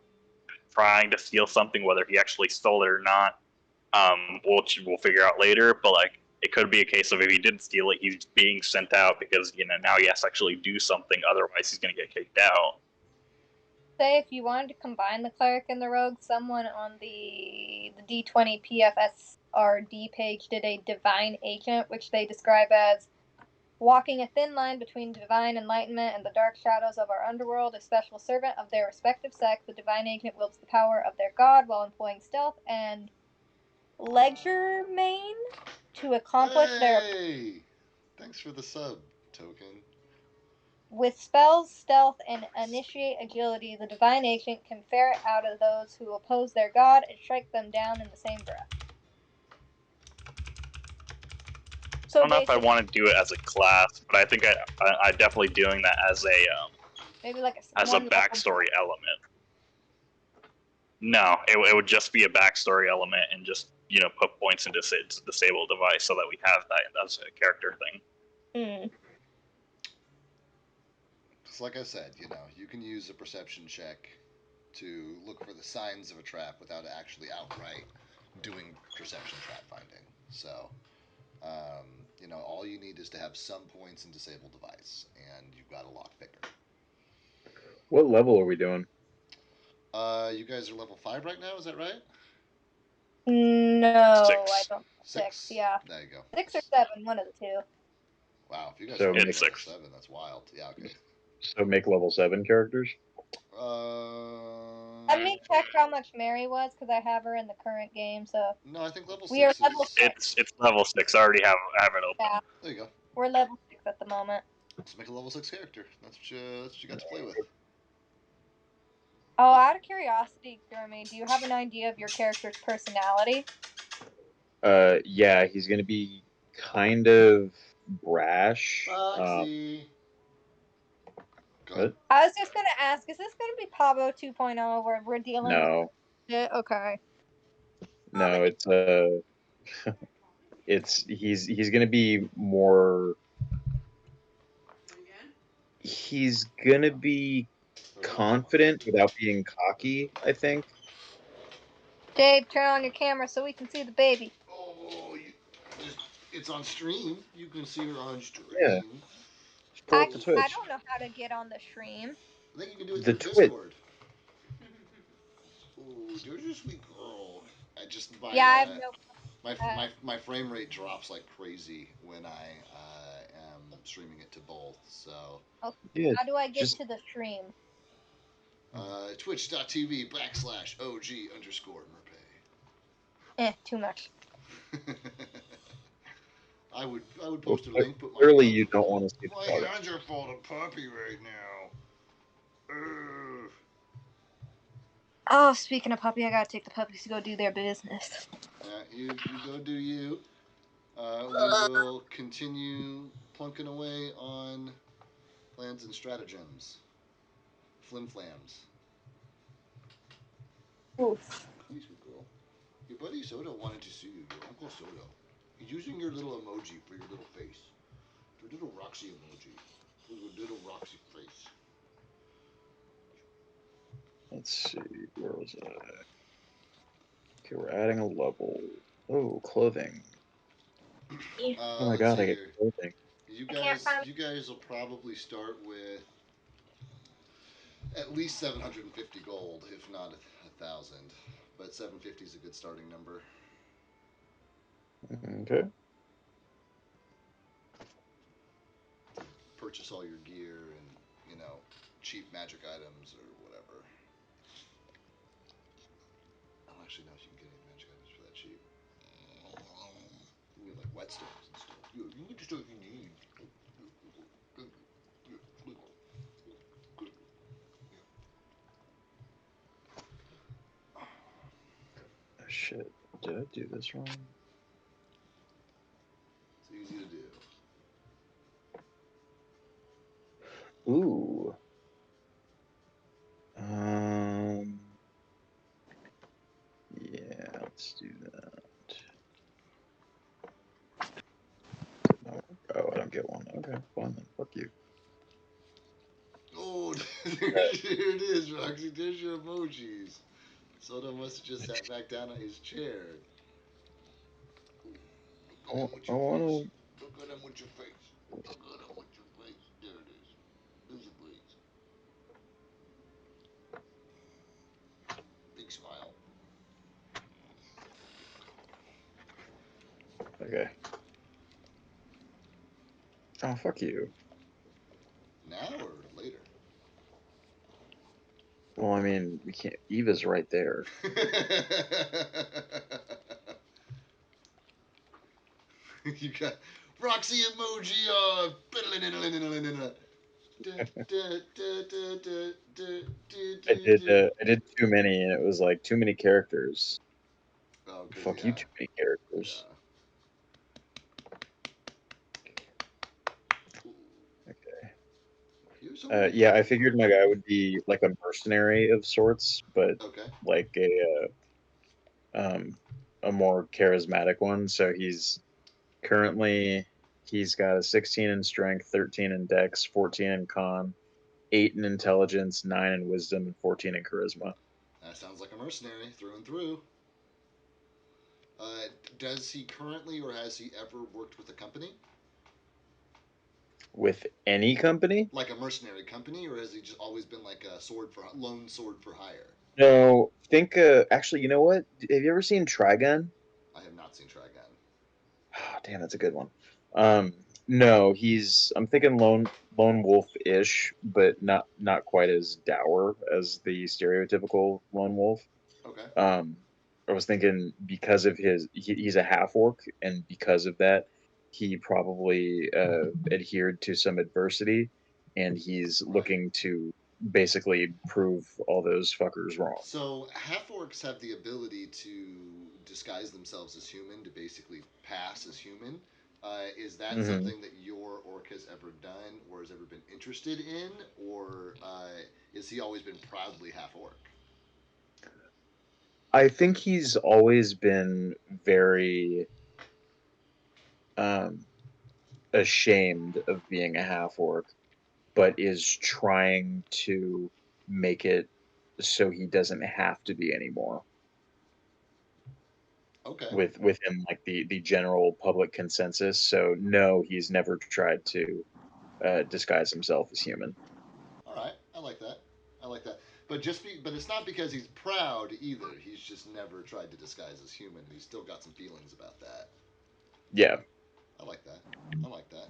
trying to steal something, whether he actually stole it or not. We'll figure out later. But like, it could be a case of if he didn't steal it, he's being sent out because now he has to actually do something. Otherwise, he's gonna get kicked out. Say if you wanted to combine the cleric and the rogue, someone on the D20 PFSRD page did a divine agent, which they describe as walking a thin line between divine enlightenment and the dark shadows of our underworld, a special servant of their respective sect. The divine agent wields the power of their god while employing stealth and legerdemain to accomplish their. Hey, thanks for the sub, token. With spells, stealth, and initiate agility, the divine agent can ferret out of those who oppose their god and strike them down in the same breath. I don't know if I want to do it as a class, but I think I definitely doing that as a maybe like a backstory element. No, it would just be a backstory element and just put points into disable device so that we have that as a character thing. Just like I said, you can use a perception check to look for the signs of a trap without actually outright doing perception trap finding. So, all you need is to have some points in disable device, and you've got a lock picker. What level are we doing? You guys are level 5 right now, is that right? No, 6. I don't. 6, yeah. There you go. 6 or 7, one of the two. Wow, if you guys So are level it's 6. 7, that's wild. Yeah, okay. So make level 7 characters? Let me check how much Mary was, because I have her in the current game, so. No, I think level 6 we are level 6. It's level 6. I already have it open. Yeah. There you go. We're level 6 at the moment. Let's make a level 6 character. That's what you got to play with. Oh, out of curiosity, Jeremy, do you have an idea of your character's personality? Yeah, he's gonna be kind of brash. Foxy. What? I was just gonna ask, is this gonna be Pablo 2.0 where we're dealing No, with it? Okay. no, he's gonna be more. He's gonna be confident without being cocky, I think. Dave, turn on your camera so we can see the baby. Oh, it's on stream. You can see her on stream. Yeah. I Twitch. don't know how to get on the stream. I think you can do it The through Twitch. Discord. Oh, there's a sweet girl. Yeah, I have no. My frame rate drops like crazy when I am streaming it to both. So. Okay. Yeah, How do I get to the stream? Twitch.tv/OG_Merpay. Too much. I would post a link, but clearly you don't want to see the my product. hands are full of puppy right now. Ugh. Oh, speaking of puppy, I gotta take the puppies to go do their business. You go do you. We will continue plunking away on plans and stratagems. Flimflams. Oof. Hey, sweet girl. Your buddy Soda wanted to see you, your Uncle Soda. He's using your little emoji for your little face. Your little Roxy emoji. Your little Roxy face. Let's see, where was I? Okay, we're adding a level. Oh, clothing. Oh my god, I get clothing. You guys will probably start with at least 750 gold, if not 1,000. But 750 is a good starting number. Okay. Purchase all your gear and cheap magic items or whatever. I don't actually know if you can get any magic items for that cheap. You get like whetstones and stuff. You get the stuff you need. Oh, shit. Did I do this wrong? It's easy to do. Ooh. Yeah, let's do that. No. Oh, I don't get one. Okay, fine then. Fuck you. Oh, here it is, Roxy. There's your emojis. Soda must have just sat back down on his chair. Look at him with your face. Look at him with your face. Look at him with your face. There it is. There's your face. Big smile. Okay. Oh, fuck you. Now or later? Well, I mean, we can't. Eva's right there. You got Roxy emoji. I did too many, and it was like too many characters. Oh, cause Fuck you, yeah, too many characters. yeah. Okay. Here's hoping Yeah, I figured my guy would be like a mercenary of sorts, but Okay. like a more charismatic one. So he's got a 16 in strength, 13 in dex, 14 in con, 8 in intelligence, 9 in wisdom, and 14 in charisma. That sounds like a mercenary through and through. Does he currently or has he ever worked with a company? With any company? Like a mercenary company, or has he just always been like a lone sword for hire? No, think actually, you know what? Have you ever seen Trigun? I have not seen Trigun. Oh, damn, that's a good one. Um, no, I'm thinking lone wolf-ish, but not quite as dour as the stereotypical lone wolf. Okay. Um, I was thinking because of he's a half orc, and because of that, he probably adhered to some adversity, and he's Right. looking to basically prove all those fuckers wrong. So half orcs have the ability to disguise themselves as human to basically pass as human. Is that Hmm. something that your orc has ever done or has ever been interested in, or is he always been proudly half orc? I think he's always been very um, ashamed of being a half orc, but is trying to make it so he doesn't have to be anymore. Okay. Within like the general public consensus. So no, he's never tried to disguise himself as human. All right. I like that. I like that. But it's not because he's proud either. He's just never tried to disguise as human, and he's still got some feelings about that. Yeah, I like that. I like that.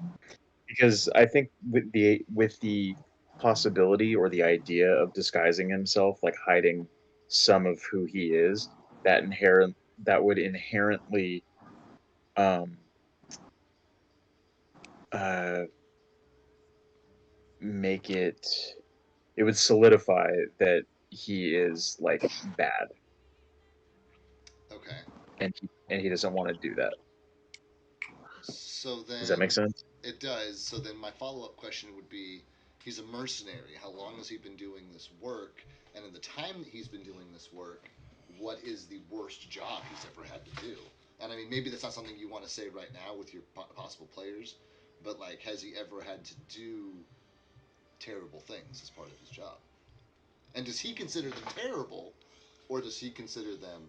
because I think with the possibility or the idea of disguising himself, like hiding some of who he is, that would inherently um, uh, make it would solidify that he is like bad, Okay. and he doesn't want to do that. So Does that make then sense? it does. So then my follow up question would be he's a mercenary. How long has he been doing this work? And in the time that he's been doing this work, what is the worst job he's ever had to do? And I mean, maybe that's not something you want to say right now with your possible players, but like, has he ever had to do terrible things as part of his job? And does he consider them terrible, or does he consider them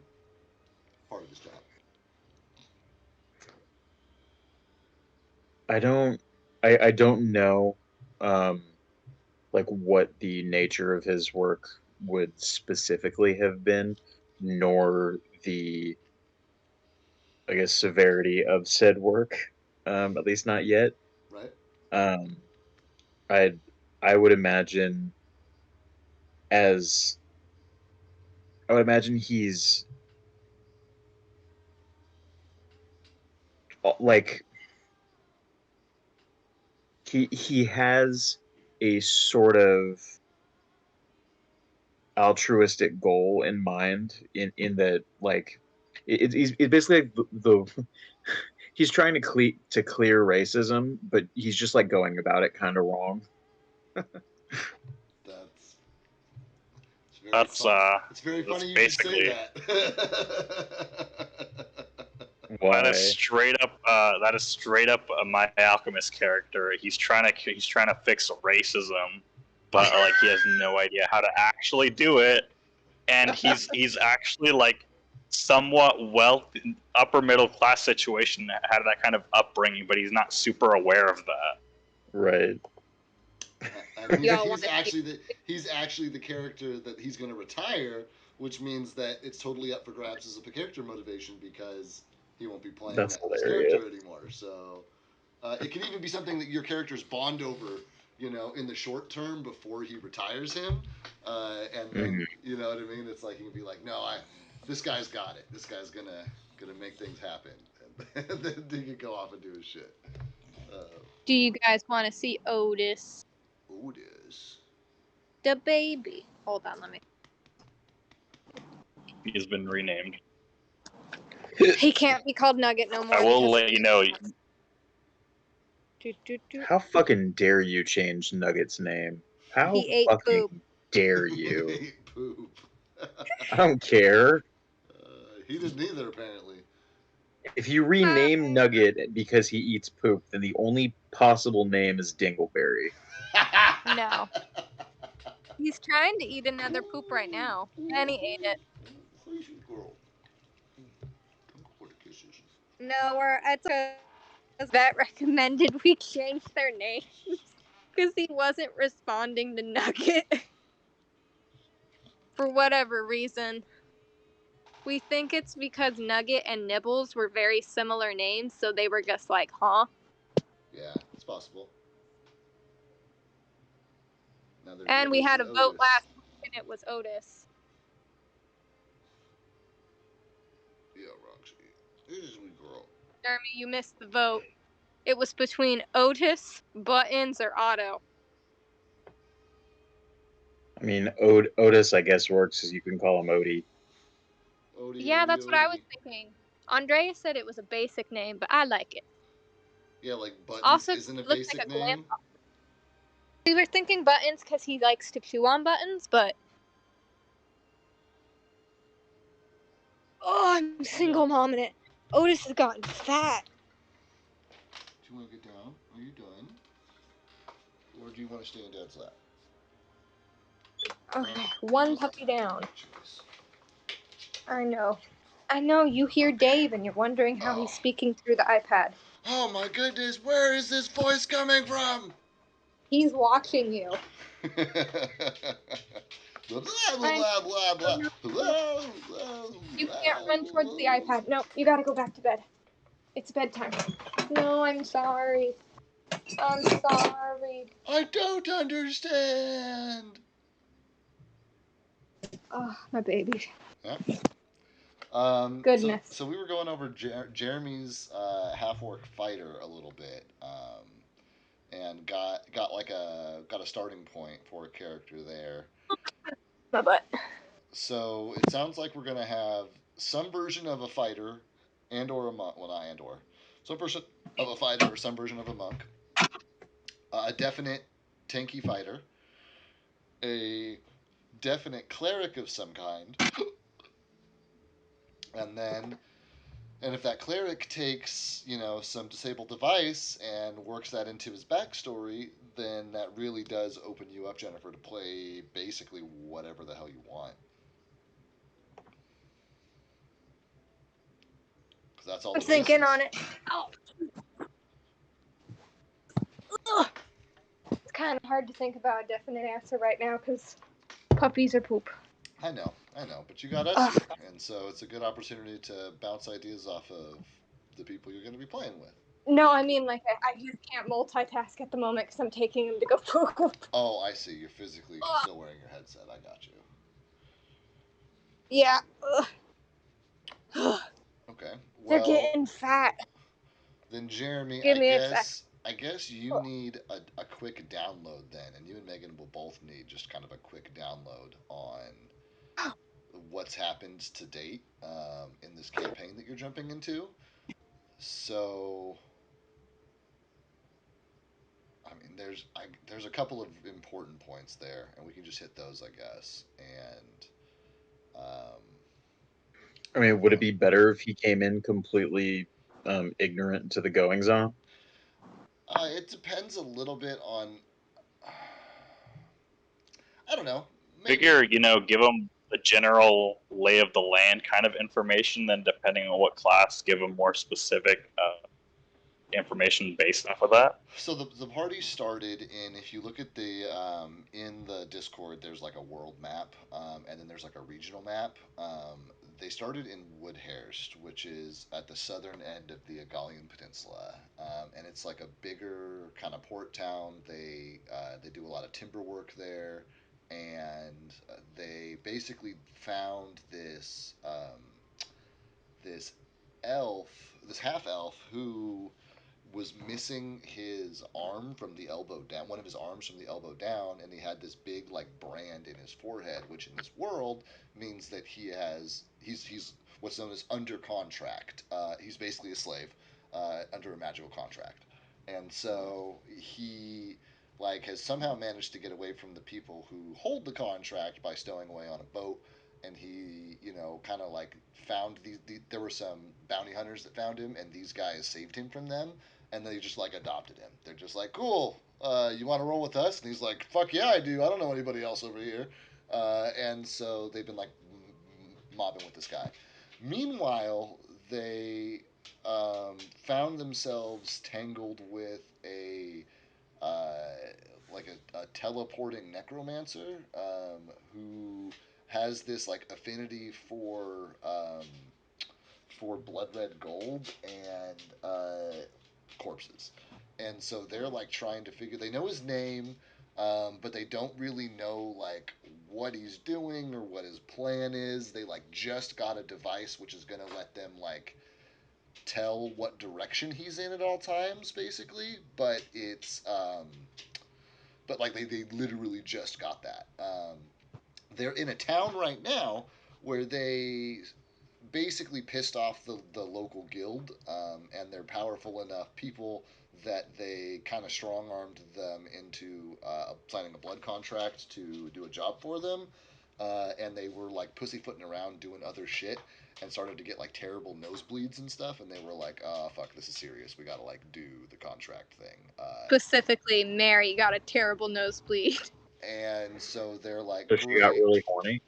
part of his job? I don't I don't know um like what the nature of his work would specifically have been, nor the I guess severity of said work. At least not yet. Right? Um I I would imagine as I would imagine he's like he has a sort of altruistic goal in mind in that like it's basically like the he's trying to clear racism, but he's just like going about it kind of wrong. That's it's very That's fun. It's very that's funny you should say basically that. Why? that is straight up my alchemist character. He's trying to fix racism, but like he has no idea how to actually do it, and he's actually like somewhat upper middle class situation, had that kind of upbringing, but he's not super aware of that. Right. And Y'all he's want to he's actually the character that he's going to retire, which means that it's totally up for grabs as a character motivation because he won't be playing That's this hilarious. character anymore. So it can even be something that your characters bond over, in the short term before he retires him, and then Mhm. you know what I mean. It's like he can be like, no, this guy's got it. This guy's gonna make things happen, and then he can go off and do his shit. Do you guys want to see Otis, Otis. the baby? Hold on, let me. He's been renamed. He can't be called Nugget no more. I will because- let you know. How fucking dare you change Nugget's name? How He ate fucking poop. dare you? Ate poop. I don't care. He didn't either, apparently. If you rename Nugget because he eats poop, then the only possible name is Dingleberry. No. He's trying to eat another poop right now, and he ate it. Crazy girl. Don't go for the kisses. No, it's because Vet recommended we change their names because he wasn't responding to Nugget for whatever reason. We think it's because Nugget and Nibbles were very similar names, so they were just like, huh? Yeah, it's possible. Now they're And we Nibbles had a and vote Otis. last week, and it was Otis. Yeah, Roxy. This is we girl. Jeremy, you missed the vote. It was between Otis, Buttons, or Otto. I mean, Otis, I guess, works as you can call him Odie. Odie, Yeah, Odie, that's what I was Odie. thinking. Andrea said it was a basic name, but I like it. Yeah, like Buttons Also, isn't a looks basic like a name. grandpa. We were thinking Buttons because he likes to chew on buttons, but I'm single mom in it. Otis has gotten fat. Do you want to get down? Are you done? Or do you want to stay in Dad's lap? Okay, one puppy down. Choice. I know. I know, you hear Dave and you're wondering how he's speaking through the iPad. Oh my goodness, where is this voice coming from? He's watching you. Blah, blah, blah, blah, blah. You can't run towards the iPad. No, you gotta go back to bed. It's bedtime. No, I'm sorry. I'm sorry. I don't understand. Oh, my baby. Yeah. Goodness. So we were going over Jeremy's half-orc fighter a little bit, and got a starting point for a character there. My butt. So it sounds like we're gonna have some version of a fighter, and or a monk. Well, not and or. Some version of a fighter or some version of a monk. A definite tanky fighter. A definite cleric of some kind. And if that cleric takes, some disabled device and works that into his backstory, then that really does open you up, Jennifer, to play basically whatever the hell you want. Because that's all I'm the thinking pieces. on it. Oh. Ugh. It's kind of hard to think about a definite answer right now because puppies are poop. I know, but you got us here, and so it's a good opportunity to bounce ideas off of the people you're going to be playing with. No, I mean like I just can't multitask at the moment because I'm taking him to go poop. Oh, I see. You're physically still wearing your headset. I got you. Yeah. Okay. They're Well, getting fat. then Jeremy, Give I me a sec. guess I guess you need a quick download then, and you and Megan will both need just kind of a quick download on what's happened to date in this campaign that you're jumping into. So, I mean, there's a couple of important points there, and we can just hit those, I guess. And I mean, would it be better if he came in completely ignorant to the goings on? it depends a little bit on. I don't know. Maybe. Figure, give them the general lay of the land kind of information, then depending on what class, give them more specific information based off of that. So the party started in, if you look at the in the Discord, there's like a world map, and then there's like a regional map. They started in Woodhurst, which is at the southern end of the Egalian Peninsula, and it's like a bigger kind of port town. They do a lot of timber work there, and they basically found this elf, this half elf who was missing his arm from the elbow down, one of his arms from the elbow down, and he had this big like brand in his forehead, which in this world means that he's what's known as under contract. He's basically a slave under a magical contract, and so he like has somehow managed to get away from the people who hold the contract by stowing away on a boat. And he, kind of like found there were some bounty hunters that found him, and these guys saved him from them, and they just like adopted him. They're just like, cool, you want to roll with us? And he's like, fuck yeah, I do. I don't know anybody else over here. And so they've been like mobbing with this guy. Meanwhile, they found themselves tangled with uh, a teleporting necromancer who has this like affinity for blood red gold and corpses. And so they're like trying to figure. They know his name, but they don't really know like what he's doing or what his plan is. They like just got a device which is gonna let them like tell what direction he's in at all times, basically. But like they literally just got that. They're in a town right now where they basically pissed off the local guild, and they're powerful enough people that they kind of strong armed them into signing a blood contract to do a job for them. And they were like pussyfooting around doing other shit and started to get like terrible nosebleeds and stuff. And they were like, oh, fuck, this is serious. We got to like do the contract thing. Specifically, Mary got a terrible nosebleed. And so they're like, So she got great. really horny.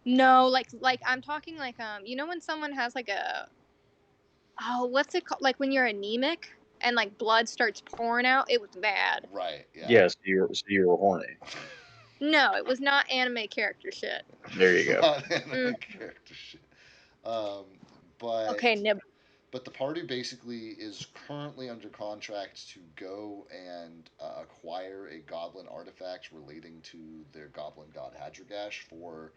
No, like I'm talking like when someone has like what's it called? Like when you're anemic and like blood starts pouring out. It was bad. Right, yeah. Yes, you were horny. No, it was not anime character shit. There you go. Not anime character shit. Um, but Okay, Nib. but the party basically is currently under contract to go and acquire a goblin artifact relating to their goblin god Hadragash for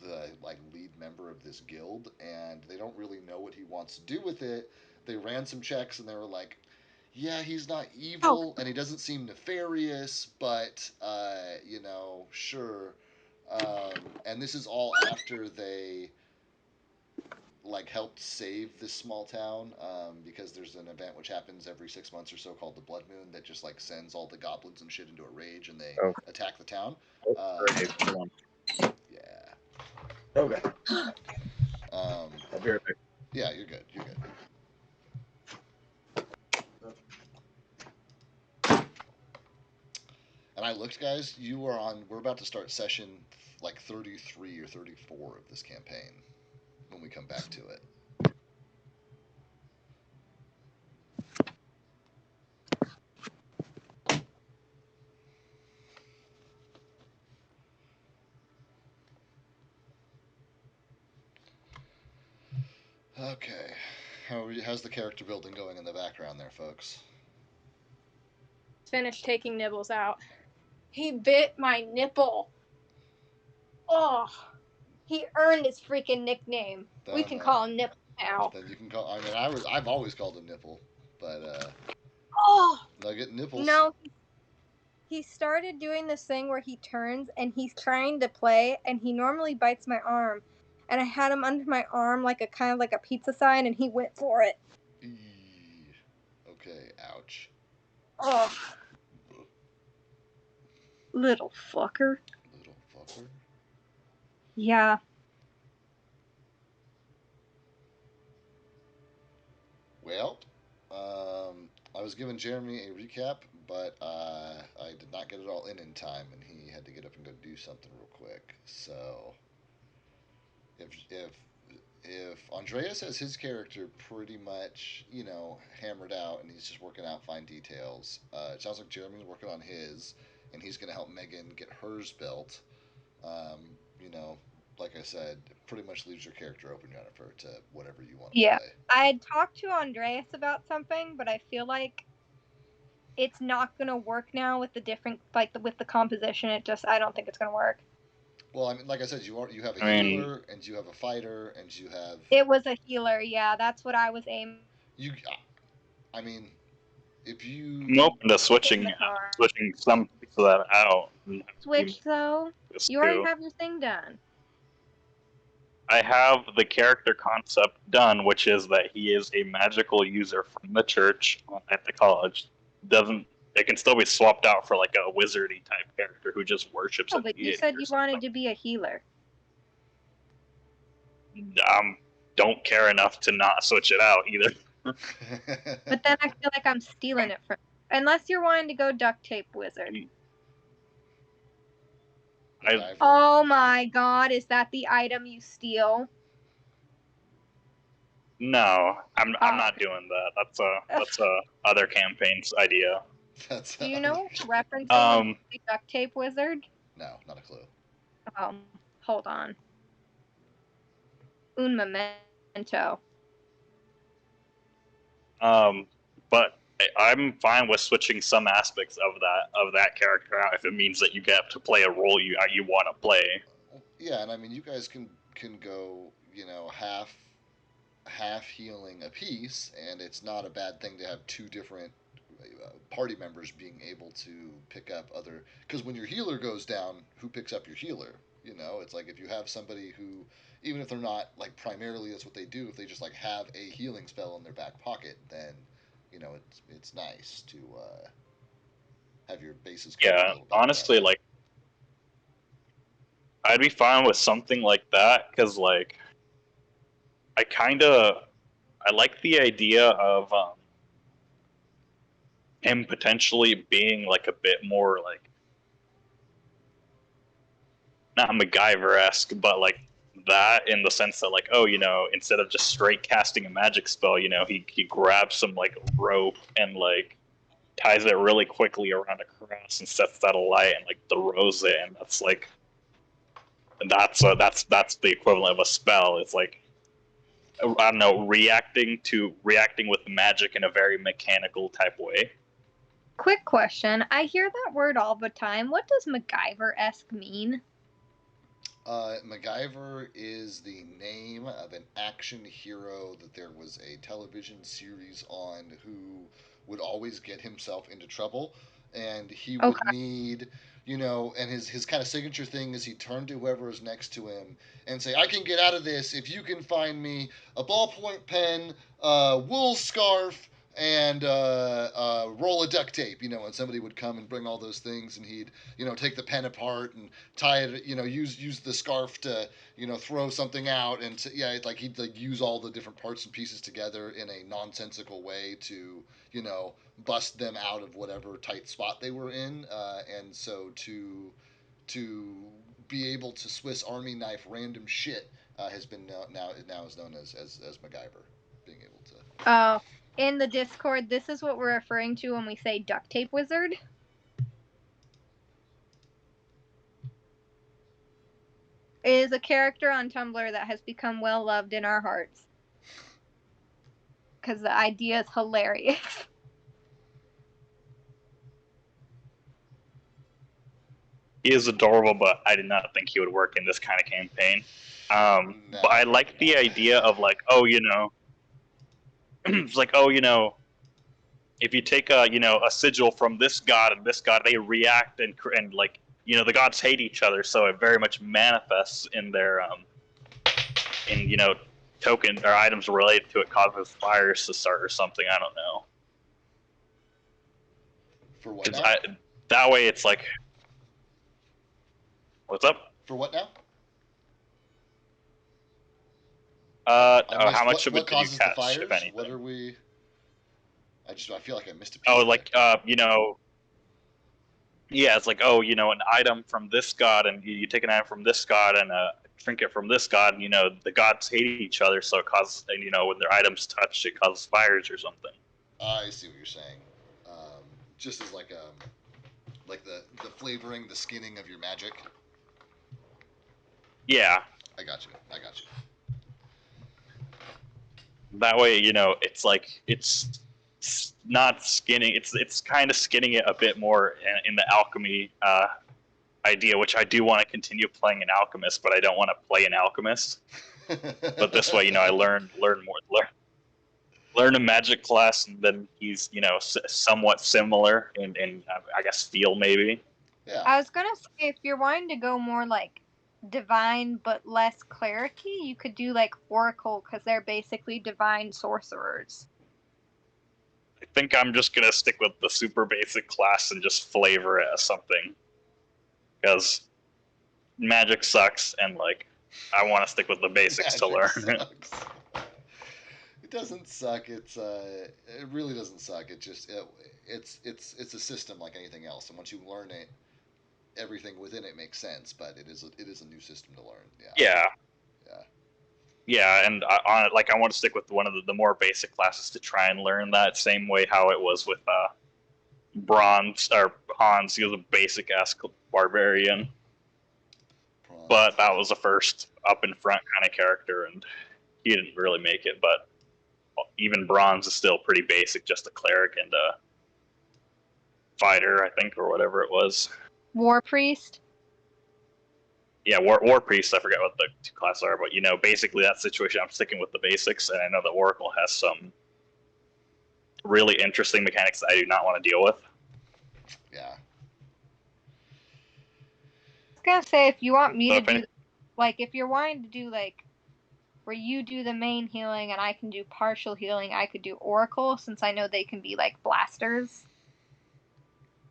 the like lead member of this guild, and they don't really know what he wants to do with it. They ran some checks, and they were like, yeah, he's not Oh, evil, and he doesn't seem nefarious, but sure. And this is all after they like helped save this small town, because there's an event which happens every 6 months or so called the Blood Moon that just like sends all the goblins and shit into a rage, and they Oh, attack the town. sorry, hold on. Yeah. Okay, Um, I'll be right back. yeah, you're good. You're good. And I looked, guys. You are on. We're about to start session like 33 or 34 of this campaign when we come back to it. Okay. How's the character building going in the background there, folks? Finished taking nibbles out. He bit my nipple. Oh, He earned his freaking nickname. We Then, can call him Nipple now. then you can call. I mean, I've always called him Nipple, but Oh Nugget Nipples. no, he started doing this thing where he turns and he's trying to play, and he normally bites my arm, and I had him under my arm like a kind of like a pizza sign, and he went for it. Eee. Okay, ouch. Oh, little fucker. Little fucker. Yeah. Well, I was giving Jeremy a recap, but I did not get it all in time, and he had to get up and go do something real quick. So, if Andreas has his character pretty much, hammered out, and he's just working out fine details, it sounds like Jeremy's working on his, and he's going to help Megan get hers built. Um, you know, like I said, pretty much leaves your character open, Jennifer, to whatever you want to Yeah. play. I had talked to Andreas about something, but I feel like it's not gonna work now with the different with the composition. I don't think it's gonna work. Well, I mean, like I said, you have a I mean, healer, and you have a fighter, and you have It was a healer, yeah, that's what I was aiming you. I mean, if I'm you open to in switching the car. some piece of that out. And Switch though. this You already too. have your thing done. I have the character concept done, which is that he is a magical user from the church at the college. Doesn't It can still be swapped out for like a wizardy type character who just worships Oh, a but you deity said or you something. wanted to be a healer. Don't care enough to not switch it out either. But then I feel like I'm stealing it from unless you're wanting to go duct tape wizard. MacGyver. Oh my god, is that the item you steal? No, I'm Oh. not doing that. That's a other campaign's idea. That's Do you know what we're referencing when we say duct tape wizard? No, not a clue. Hold on. Un momento. But I'm fine with switching some aspects of that character out if it means that you get to play a role you want to play. Yeah, and I mean, you guys can go, half healing a piece, and it's not a bad thing to have two different party members being able to pick up other. Because when your healer goes down, who picks up your healer? It's like if you have somebody who, even if they're not like primarily that's what they do, if they just like have a healing spell in their back pocket, then it's nice to have your bases covered a Yeah, little bit. honestly, like I'd be fine with something like that because like I like the idea of him potentially being like a bit more like not MacGyver-esque, but like that in the sense that like, oh, instead of just straight casting a magic spell, he grabs some like rope and like ties it really quickly around a cross and sets that alight and like throws it, and that's like that's the equivalent of a spell. It's like I don't know, reacting with magic in a very mechanical type way. Quick question. I hear that word all the time. What does MacGyver-esque mean? MacGyver is the name of an action hero that there was a television series on who would always get himself into trouble. And he would need, and his kind of signature thing is he'd turn to whoever is next to him and say, I can get out of this if you can find me a ballpoint pen, wool scarf, and roll of duct tape, and somebody would come and bring all those things, and he'd, take the pen apart and tie it, use the scarf to, throw something out, and like he'd like use all the different parts and pieces together in a nonsensical way to, bust them out of whatever tight spot they were in, and so to be able to Swiss Army knife random shit has been now is known as MacGyver, being able to. Oh, in the Discord, this is what we're referring to when we say duct tape wizard. It is a character on Tumblr that has become well loved in our hearts. because the idea is hilarious. He is adorable, but I did not think he would work in this kind of campaign. No. But I like the idea of like, oh, you know, it's like, oh, you know, if you take a sigil from this god and this god, they react and like, you know, the gods hate each other, so it very much manifests in their in token or items related to it causes fires to start or something. I don't know. For what now? That way it's like, what's up? For what now? How much of it what did you causes the catch, fires? if anything? What are we? I feel like I missed a piece. Oh, like you know, yeah, it's like, oh, you know, an item from this god, and you take an item from this god and a trinket from this god, and, you know, the gods hate each other, so it causes, and, you know, when their items touch, it causes fires or something. I see what you're saying. Just as like the flavoring, the skinning of your magic. Yeah, I got you. that way, you know, it's like it's not skinning. It's kind of skinning it a bit more in the alchemy idea, which I do want to continue playing an alchemist, but I don't want to play an alchemist. But this way, you know, I learn a magic class, and then he's, you know, somewhat similar in I guess feel maybe. Yeah. I was gonna say, if you're wanting to go more like divine but less clericy, you could do like oracle, because they're basically divine sorcerers. I think I'm just gonna stick with the super basic class and just flavor it as something, because magic sucks, and like I want to stick with the basics to learn it. It doesn't suck. It really doesn't suck. It's a system like anything else, and once you learn it, everything within it makes sense. But it is a new system to learn. Yeah. Yeah, and I want to stick with one of the more basic classes to try and learn that same way how it was with Bronze or Hans. He was a basic ass barbarian, but that was the first up in front kind of character, and he didn't really make it. But even Bronze is still pretty basic, just a cleric and a fighter, I think, or whatever it was. War priest. Yeah, war priest. I forget what the two classes are, but, you know, basically that situation, I'm sticking with the basics, and I know that Oracle has some really interesting mechanics that I do not want to deal with. Yeah. I was gonna say, if you want me to do, like, if you're wanting to do like where you do the main healing and I can do partial healing, I could do oracle, since I know they can be like blasters.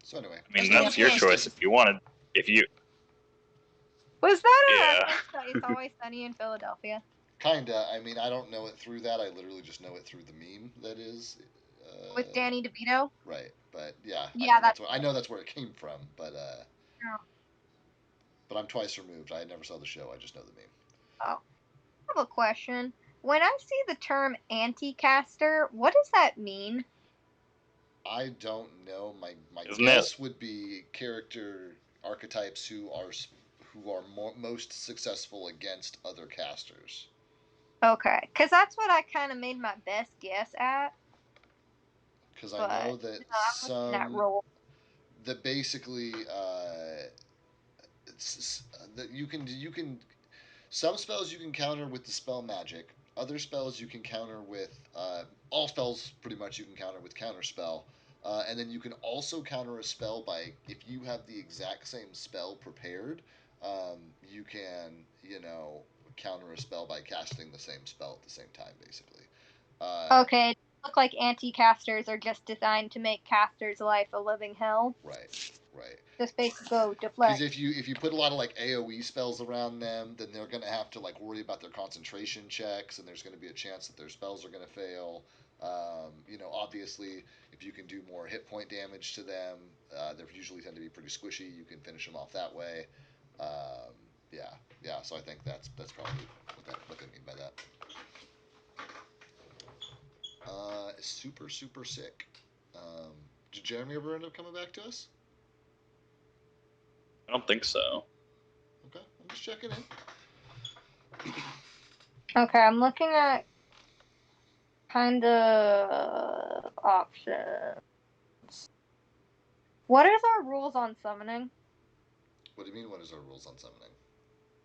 So anyway, I mean, that's your choice. If you wanted, Was that It's Always Sunny in Philadelphia? Kinda. I mean, I don't know it through that. I literally just know it through the meme that is. With Danny DeVito? Right, but yeah. Yeah, I know that's where it came from, but yeah. But I'm twice removed. I never saw the show. I just know the meme. Oh, I have a question. When I see the term anti-caster, what does that mean? I don't know. My Isn't guess would be character archetypes who are most successful against other casters. Okay, because that's what I kind of made my best guess at. Because I know that that basically that you can some spells you can counter with the spell magic. Other spells you can counter with all spells pretty much you can counter with counter spell. And then you can also counter a spell by, if you have the exact same spell prepared, you can, counter a spell by casting the same spell at the same time, basically. Okay, look like anti-casters are just designed to make casters' life a living hell. Right. Just basically go deflect. Because if you put a lot of like AOE spells around them, then they're going to have to like worry about their concentration checks, and there's going to be a chance that their spells are going to fail. Obviously, if you can do more hit point damage to them, they usually tend to be pretty squishy. You can finish them off that way. Yeah. So I think that's probably what they mean by that. Super sick. Did Jeremy ever end up coming back to us? I don't think so. Okay, I'm just checking in. Okay, I'm looking at kind of options. What is our rules on summoning? What do you mean? What is our rules on summoning?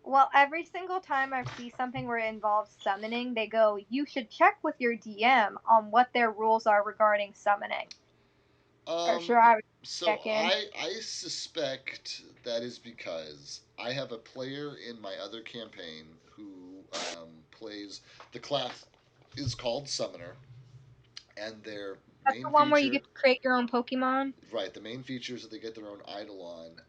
Well, every single time I see something where it involves summoning, they go, you should check with your DM on what their rules are regarding summoning. Or Um, sure, I would so check in. I suspect that is because I have a player in my other campaign who plays the class is called Summoner, and their That's the main one where you feature. get to create your own Pokemon. Right, the main feature is that they get their own Eidolon,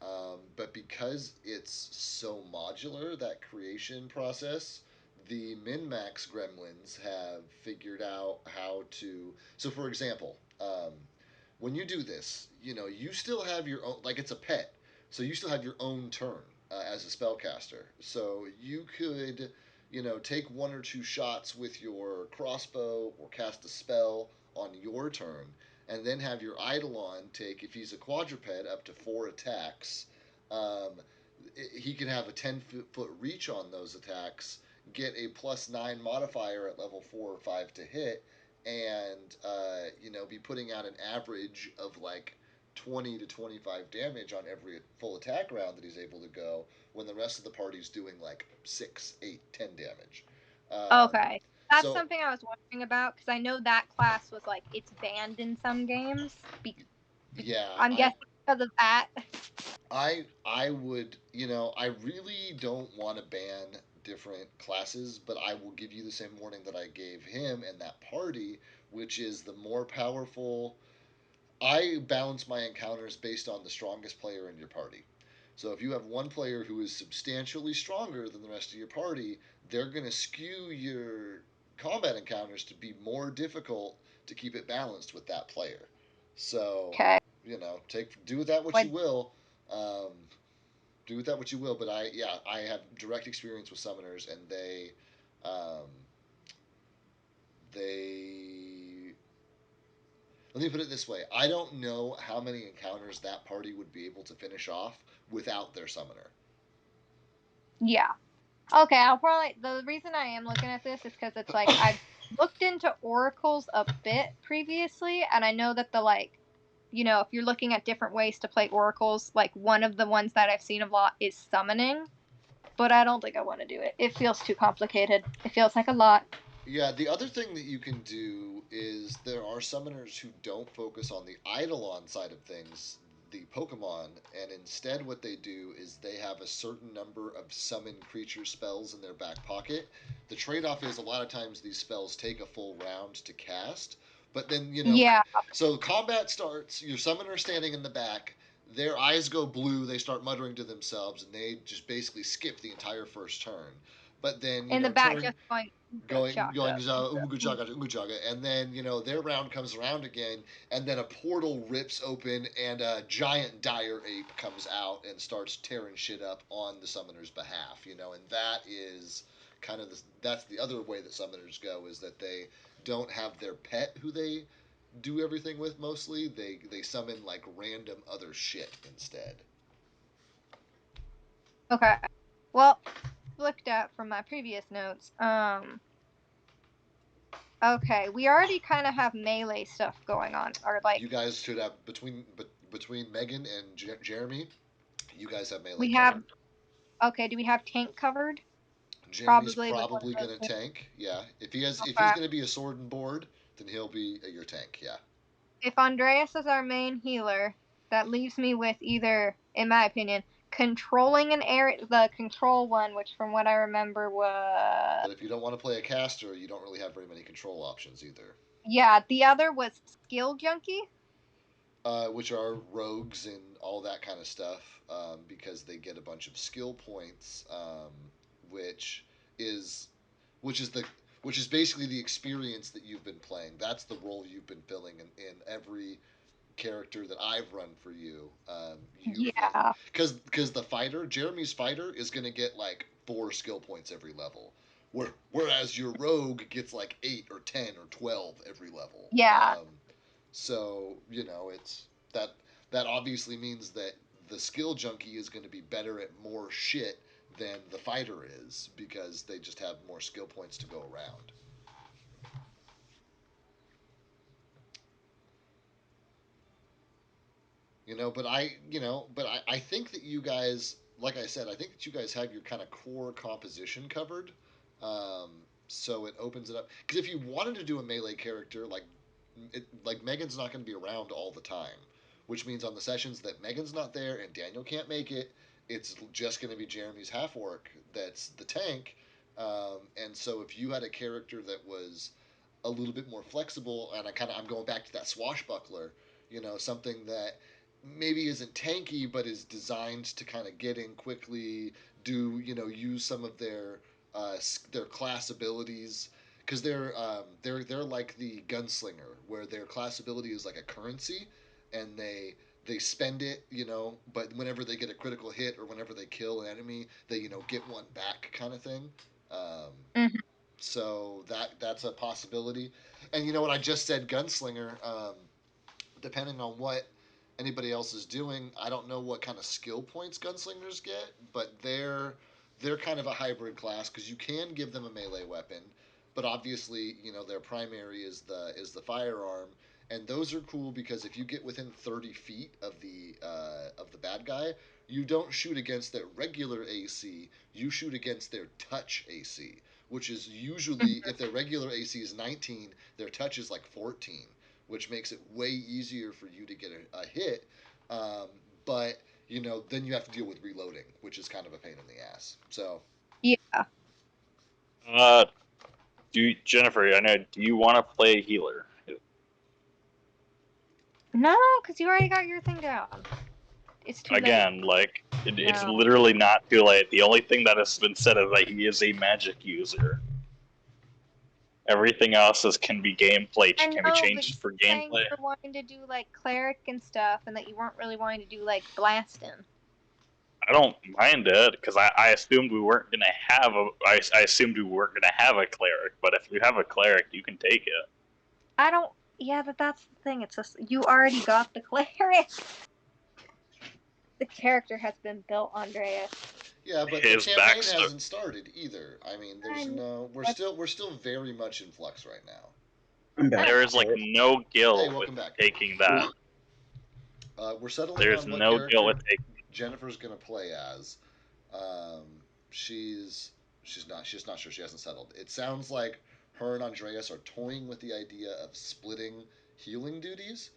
but because it's so modular, that creation process, the min-max gremlins have figured out how to. So, for example, when you do this, you still have your own, like it's a pet, so you still have your own turn as a spellcaster. So you could, take one or two shots with your crossbow or cast a spell on your turn, and then have your Eidolon take, if he's a quadruped, up to 4 attacks. Um, he can have a 10-foot reach on those attacks, get a +9 modifier at level 4 or 5 to hit, and be putting out an average of like 20 to 25 damage on every full attack round that he's able to go, when the rest of the party's doing like 6, 8, 10 damage. Okay. That's So something I was wondering about because I know that class was like it's banned in some games. yeah, I'm guessing because of that. I would, I really don't want to ban different classes, but I will give you the same warning that I gave him and that party, which is the more powerful. I balance my encounters based on the strongest player in your party. So if you have one player who is substantially stronger than the rest of your party, they're going to skew your combat encounters to be more difficult to keep it balanced with that player. So, Okay. do with that what you Like, will. Um, do with that what you will. But I have direct experience with summoners, and um, they. Let me put it this way: I don't know how many encounters that party would be able to finish off without their summoner. yeah. Okay, I'll probably. The reason I am looking at this is because it's like I've looked into oracles a bit previously, and I know that if you're looking at different ways to play oracles, like one of the ones that I've seen a lot is summoning, but I don't think I want to do it. It feels too complicated. It feels like a lot. Yeah, the other thing that you can do is there are summoners who don't focus on the Eidolon side of things, the Pokemon, and instead what they do is they have a certain number of summon creature spells in their back pocket. The trade off is a lot of times these spells take a full round to cast, but then, Yeah, so combat starts, your summoner standing in the back, their eyes go blue, they start muttering to themselves, and they just basically skip the entire first turn. But then, in the back, turn just going going chaka. ugu chaga, and then their round comes around again, and then a portal rips open, and a giant dire ape comes out and starts tearing shit up on the summoner's behalf. And that is kind of that's the other way that summoners go, is that they don't have their pet who they do everything with. Mostly they summon like random other shit instead. Okay. Well, looked at from my previous notes. Okay, we already kind of have melee stuff going on, or like You guys should have between Megan and Jeremy. You guys have melee we have. covered. Okay, do we have tank covered? Jeremy's Probably with one of probably those gonna things. tank. Yeah, if he's Okay. gonna be a sword and board, then he'll be your tank. Yeah. If Andreas is our main healer, that leaves me with either, in my opinion, controlling an area, the control one, which from what I remember was. But if you don't want to play a caster, you don't really have very many control options either. Yeah, the other was skill junkie. Which are rogues and all that kind of stuff, because they get a bunch of skill points, which is which is the which is basically the experience that you've been playing. That's the role you've been filling in every character that I've run for you. Yeah. Because the fighter, Jeremy's fighter, is going to get like 4 skill points every level, whereas your rogue gets like 8 or 10 or 12 every level. Yeah. So it's that that obviously means that the skill junkie is going to be better at more shit than the fighter is, because they just have more skill points to go around. But I think that you guys, like I said, I think that you guys have your kind of core composition covered. Um, so it opens it up because if you wanted to do a melee character, like Megan's not going to be around all the time, which means on the sessions that Megan's not there and Daniel can't make it, it's just going to be Jeremy's half orc that's the tank. And so if you had a character that was a little bit more flexible, and I'm going back to that swashbuckler, something that maybe isn't tanky but is designed to kind of get in quickly, use some of their class abilities because they're like the gunslinger where their class ability is like a currency, and they spend it, but whenever they get a critical hit or whenever they kill an enemy, they get one back kind of thing. Um, Mhm. so that's a possibility. And you know what I just said, gunslinger. Depending on what anybody else is doing, I don't know what kind of skill points gunslingers get, but they're kind of a hybrid class because you can give them a melee weapon, but obviously their primary is the firearm, and those are cool because if you get within 30 feet of the bad guy, you don't shoot against their regular AC, you shoot against their touch AC, which is usually if their regular AC is 19, their touch is like 14, which makes it way easier for you to get a hit. Um, but then you have to deal with reloading, which is kind of a pain in the ass. So Yeah. Jennifer, I know. Do you want to play a healer? No, because you already got your thing down. It's too late. Again, like it's No. literally not too late. The only thing that has been said is that he is a magic user. Everything else can be gameplay, I can be know, but changed you're for saying gameplay. you were wanting to do like cleric and stuff, and that you weren't really wanting to do like blasting. I don't mind it because I assumed we weren't gonna have a. I assumed we weren't gonna have a cleric, but if you have a cleric, you can take it. I don't. Yeah, but that's the thing. It's just you already got the cleric. The character has been built, Andreas. yeah, but the His campaign backstory. hasn't started either. I mean, we're still very much in flux right now. I'm back. There is like no Hey, guilt with welcome back. taking that. We're settling There's on what no guilt character with taking. Jennifer's gonna play as. Um, she's not sure. She hasn't settled. It sounds like her and Andreas are toying with the idea of splitting healing duties,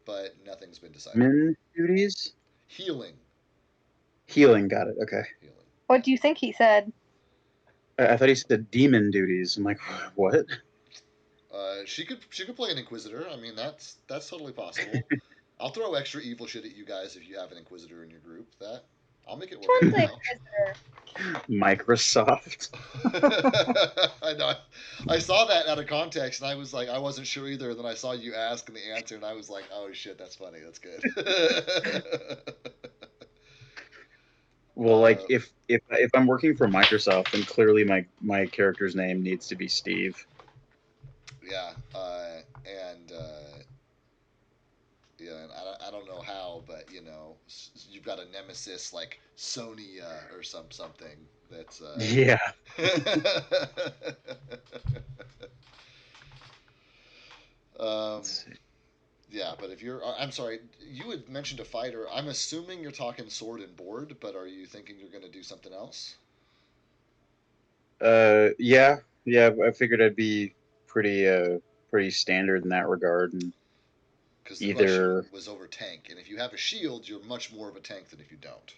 but nothing's been decided. Men duties? Healing. Healing, got it. Okay. Healing. What do you think he said? I thought he said demon duties. I'm like, what? She could play an Inquisitor. I mean, that's totally possible. I'll throw extra evil shit at you guys if you have an Inquisitor in your group. I'll make it work Which out one's now. Microsoft. I know. I saw that out of context, and I was like, I wasn't sure either. And then I saw you ask and the answer, and I was like, oh shit, that's funny. That's good. Well, like if I'm working for Microsoft, then clearly my character's name needs to be Steve. Yeah, and yeah, and I don't know how, but you've got a nemesis like Sonya or something that's Yeah. um, yeah, but if you're, I'm sorry, you had mentioned a fighter. I'm assuming you're talking sword and board, but are you thinking you're going to do something else? Yeah. I figured I'd be pretty standard in that regard, and Because the either question was over tank, and if you have a shield, you're much more of a tank than if you don't.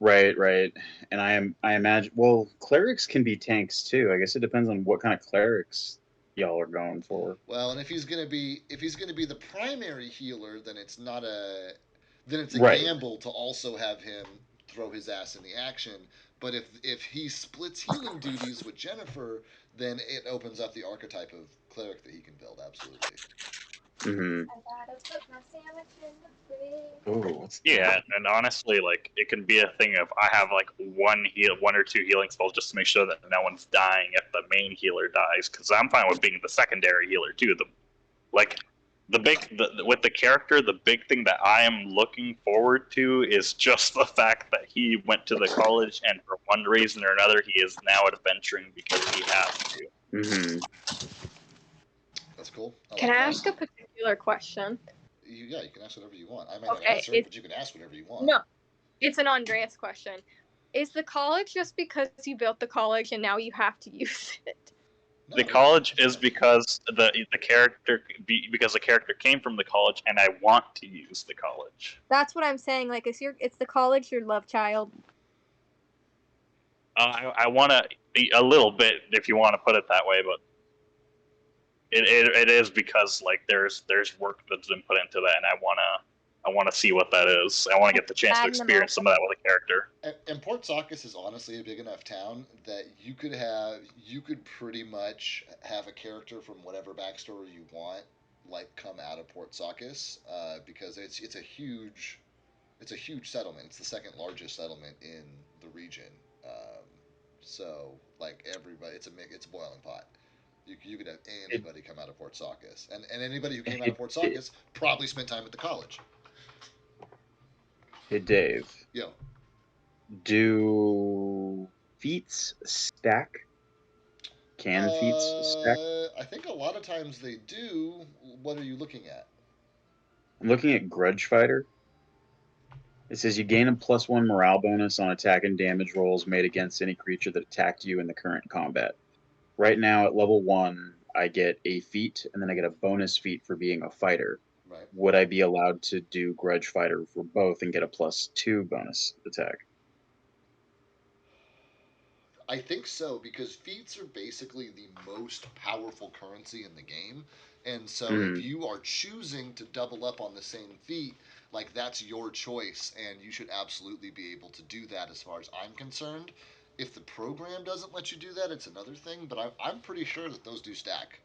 right, and I imagine clerics can be tanks too. I guess it depends on what kind of clerics y'all are going for. Well, and if he's gonna be the primary healer, then it's a Right. gamble to also have him throw his ass in the action. But if he splits healing duties with Jennifer, then it opens up the archetype of cleric that he can build. Absolutely. Mm-hmm. I gotta put my sandwich in the fridge. Oh, what's Yeah, and honestly, like it can be a thing of I have like one or two healing spells just to make sure that no one's dying if the main healer dies. Because I'm fine with being the secondary healer too. With the character, the big thing that I am looking forward to is just the fact that he went to the college and for one reason or another he is now adventuring because he has to. Mm-hmm. That's cool. Can I like ask a particular question? you can ask whatever you want. I might not Okay, answer it, but you can ask whatever you want. No, it's an Andreas question. Is the college just because you built the college and now you have to use it? No, The college is because the character because the character came from the college, and I want to use the college. That's what I'm saying. Like, it's the college your love child. I want to a little bit, if you want to put it that way, but it is because like there's work that's been put into that, and I wanna see what that is. I want to get the chance to experience some of that with a character. And Port Saucus is honestly a big enough town that you could pretty much have a character from whatever backstory you want, like come out of Port Saucus, because it's a huge settlement. It's the second largest settlement in the region. So like everybody, it's a boiling pot. You could have anybody come out of Port Saucus, and anybody who came out of Port Saucus probably spent time at the college. Hey Dave, Yo, do feats stack? Can feats stack? I think a lot of times they do. What are you looking at? I'm looking at Grudge Fighter. It says you gain a +1 morale bonus on attack and damage rolls made against any creature that attacked you in the current combat. Right now at level 1, I get a feat, and then I get a bonus feat for being a fighter. Right. Would I be allowed to do Grudge Fighter for both and get a +2 bonus attack? I think so, because feats are basically the most powerful currency in the game. And so if you are choosing to double up on the same feat, like that's your choice, and you should absolutely be able to do that as far as I'm concerned. If the program doesn't let you do that, it's another thing, but I'm pretty sure that those do stack.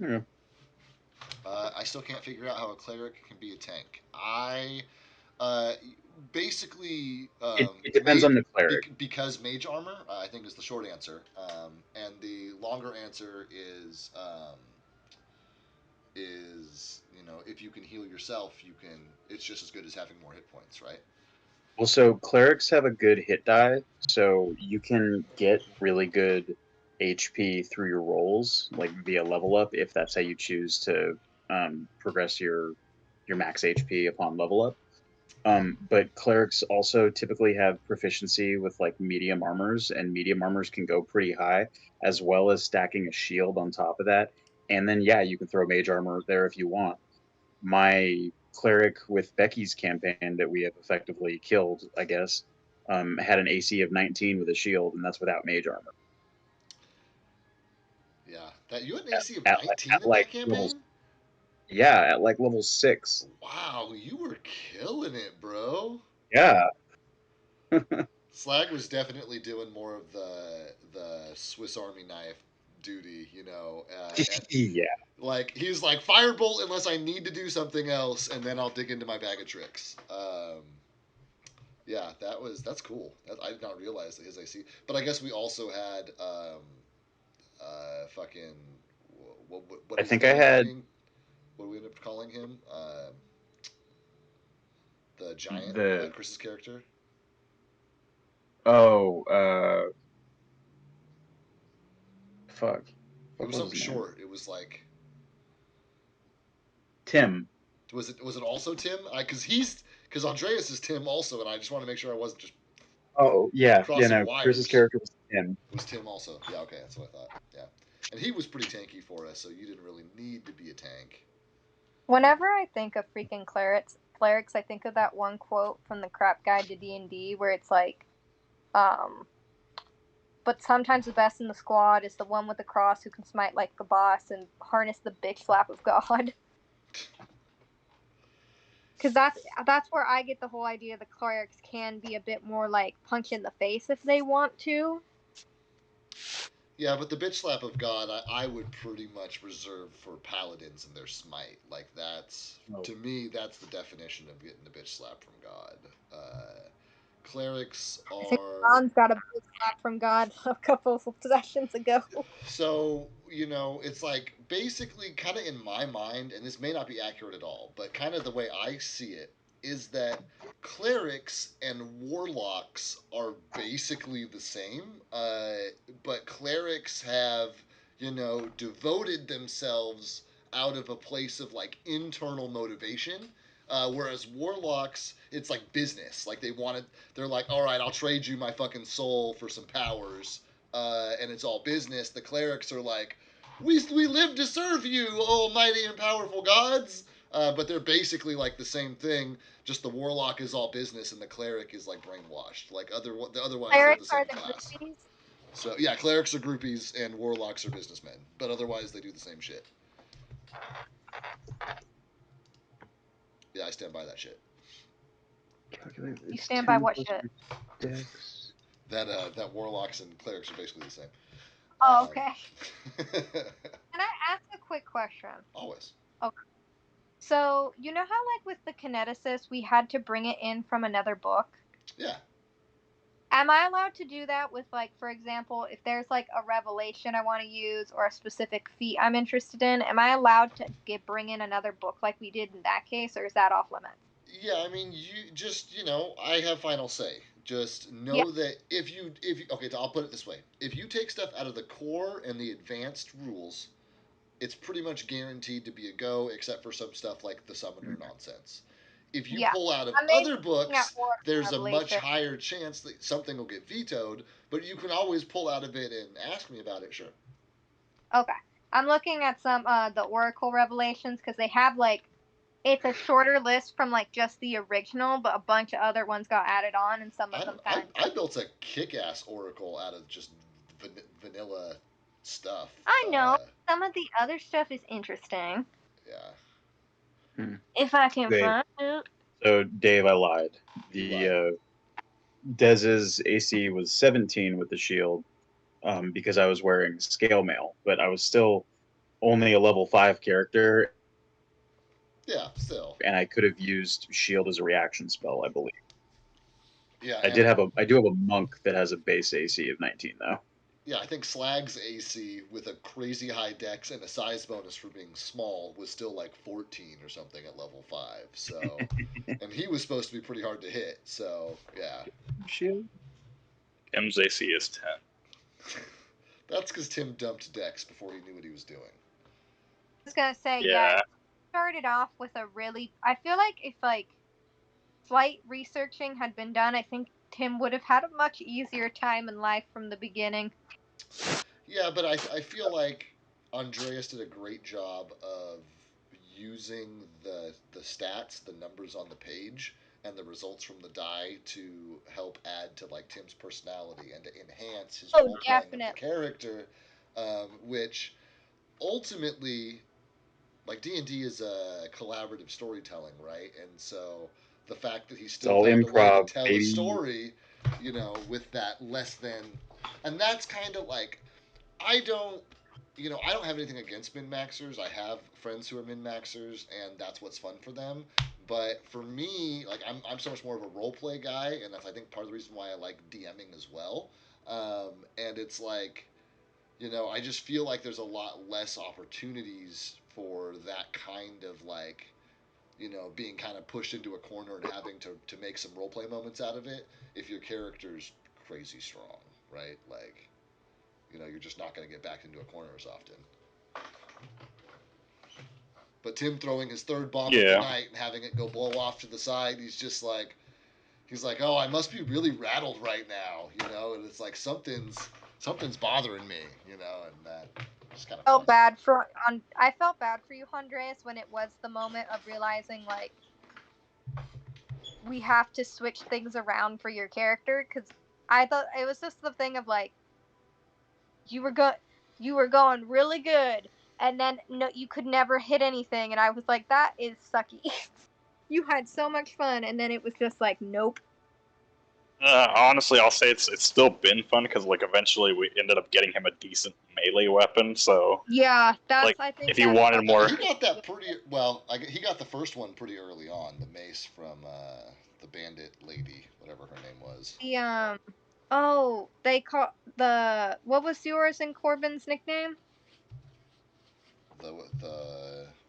Yeah. I still can't figure out how a cleric can be a tank. Uh, basically, It depends on the cleric. because mage armor, I think is the short answer, and the longer answer is if you can heal yourself, you can. It's just as good as having more hit points, right? Well, so clerics have a good hit die, so you can get really good HP through your rolls, like via level up, if that's how you choose to progress your max HP upon level up. But clerics also typically have proficiency with like medium armors, and medium armors can go pretty high, as well as stacking a shield on top of that. And then yeah, you can throw mage armor there if you want. My cleric with Becky's campaign that we have effectively killed, I guess, had an AC of 19 with a shield, and that's without mage armor. Yeah, that you had an AC of At 19 in like that campaign. levels, yeah, at like level 6. Wow, you were killing it, bro. Yeah. Slag was definitely doing more of the Swiss Army knife duty, and Yeah. like he's like firebolt unless I need to do something else, and then I'll dig into my bag of tricks. Yeah, that's cool. I did not realize that his AC, but I guess we also had fucking what I did he think end I up had being? What do we end up calling him? The giant, the Chris's character. fuck. It What was was something his name? short. It was like, Tim. was it also Tim? Because Andreas is Tim also, and I just want to make sure I wasn't just Oh yeah, crossing no. Chris's wires. character was Tim. It was Tim also. Yeah, okay, that's what I thought. Yeah, and he was pretty tanky for us, so you didn't really need to be a tank. Whenever I think of freaking clerics, I think of that one quote from the Crap Guide to D&D where it's like, but sometimes the best in the squad is the one with the cross who can smite like the boss and harness the bitch slap of God. Because that's where I get the whole idea the clerics can be a bit more like punch in the face if they want to. Yeah, but the bitch slap of God, I would pretty much reserve for paladins and their smite. Like to me, that's the definition of getting the bitch slap from God. Clerics I think are Ron's got a bitch slap from God a couple of sessions ago. so it's like basically kind of in my mind, and this may not be accurate at all, but kind of the way I see it is that clerics and warlocks are basically the same, but clerics have devoted themselves out of a place of like internal motivation. Whereas warlocks, it's like business. Like they're like, all right, I'll trade you my fucking soul for some powers, and it's all business. The clerics are like, we live to serve you, almighty and powerful gods. But they're basically like the same thing. Just the warlock is all business, and the cleric is like brainwashed. Like otherwise, they're the Clerics same are the class. groupies. So yeah, clerics are groupies and warlocks are businessmen, but otherwise they do the same shit. Yeah, I stand by that shit. You stand by what shit? Dex. That warlocks and clerics are basically the same. Oh, okay. Can I ask a quick question? Always. Okay. So, you know how, like, with the kineticist, we had to bring it in from another book? Yeah. Am I allowed to do that with, like, for example, if there's, like, a revelation I want to use or a specific feat I'm interested in, am I allowed to bring in another book like we did in that case, or is that off limits? Yeah, I mean, you just, I have final say. Just know Yeah. that if you, okay, I'll put it this way. If you take stuff out of the core and the advanced rules, it's pretty much guaranteed to be a go, except for some stuff like the summoner nonsense. If you Yeah. pull out of I'm mainly other looking at books, Oracle there's a much Revelation. higher chance that something will get vetoed, but you can always pull out of it and ask me about it, sure. Okay. I'm looking at some the Oracle Revelations because they have like it's a shorter list from like just the original, but a bunch of other ones got added on, and some of them kind I built a kick-ass oracle out of just vanilla stuff. I know some of the other stuff is interesting. Yeah. If I can Wait. find it. So, Dave, I lied. You lied. Dez's AC was 17 with the shield because I was wearing scale mail, but I was still only a level 5 character, Yeah, still. and I could have used shield as a reaction spell, I believe. Yeah, I do have a monk that has a base AC of 19 though. Yeah, I think Slag's AC with a crazy high dex and a size bonus for being small was still like 14 or something at level 5. So, and he was supposed to be pretty hard to hit. So, yeah. Shield. Tim's AC is 10. That's because Tim dumped dex before he knew what he was doing. I was gonna say Yeah. started off with a really. I feel like if like slight researching had been done, I think Tim would have had a much easier time in life from the beginning. Yeah, but I feel like Andreas did a great job of using the stats, the numbers on the page, and the results from the die to help add to like Tim's personality and to enhance his role playing of the character, which ultimately, like D&D is a collaborative storytelling, right? And so the fact that he still found a way to tell a story, with that less than, and that's kind of like, I don't have anything against min maxers. I have friends who are min maxers, and that's what's fun for them. But for me, like I'm so much more of a role play guy, and that's I think part of the reason why I like DMing as well. And it's like, I just feel like there's a lot less opportunities for that kind of like, being kind of pushed into a corner and having to make some role play moments out of it if your character's crazy strong, right? Like, you're just not going to get backed into a corner as often. But Tim throwing his third bomb of the night and having it go blow off to the side, he's like, oh, I must be really rattled right now, and it's like something's bothering me, and that just kind of I felt bad for you, Andreas, when it was the moment of realizing like we have to switch things around for your character, because I thought it was just the thing of like you were going really good, and then no, you could never hit anything, and I was like, that is sucky. You had so much fun, and then it was just like, nope. Honestly, I'll say it's still been fun because like eventually we ended up getting him a decent melee weapon. So yeah, that's like I think if you wanted more, he got that pretty well. He got the first one pretty early on. The mace from the bandit lady, whatever her name was. The they call what was yours and Corbin's nickname? The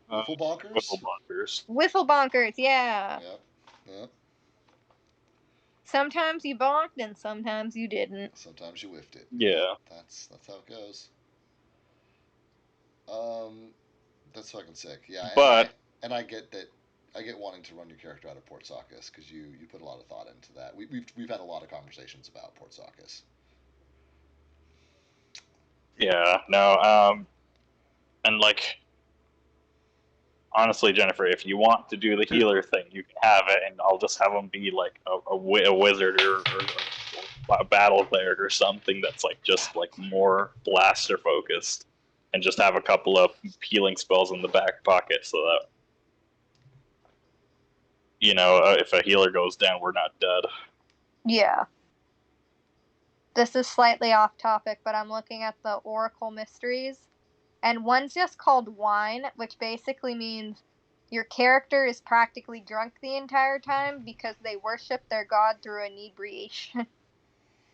Wiffle Bonkers. Wiffle Bonkers. Wiffle Bonkers, yeah. Yep. Sometimes you bonked and sometimes you didn't. Sometimes you whiffed it. Yeah. That's how it goes. That's fucking sick. Yeah, But and I get that. I get wanting to run your character out of Port Saucus because you put a lot of thought into that. We've had a lot of conversations about Port Saucus. yeah, no, and like honestly, Jennifer, if you want to do the healer thing, you can have it, and I'll just have him be like a wizard or a battle cleric or something that's like just like more blaster focused, and just have a couple of healing spells in the back pocket so that if a healer goes down, we're not dead. Yeah. This is slightly off topic, but I'm looking at the Oracle Mysteries, and one's just called Wine, which basically means your character is practically drunk the entire time because they worship their god through inebriation.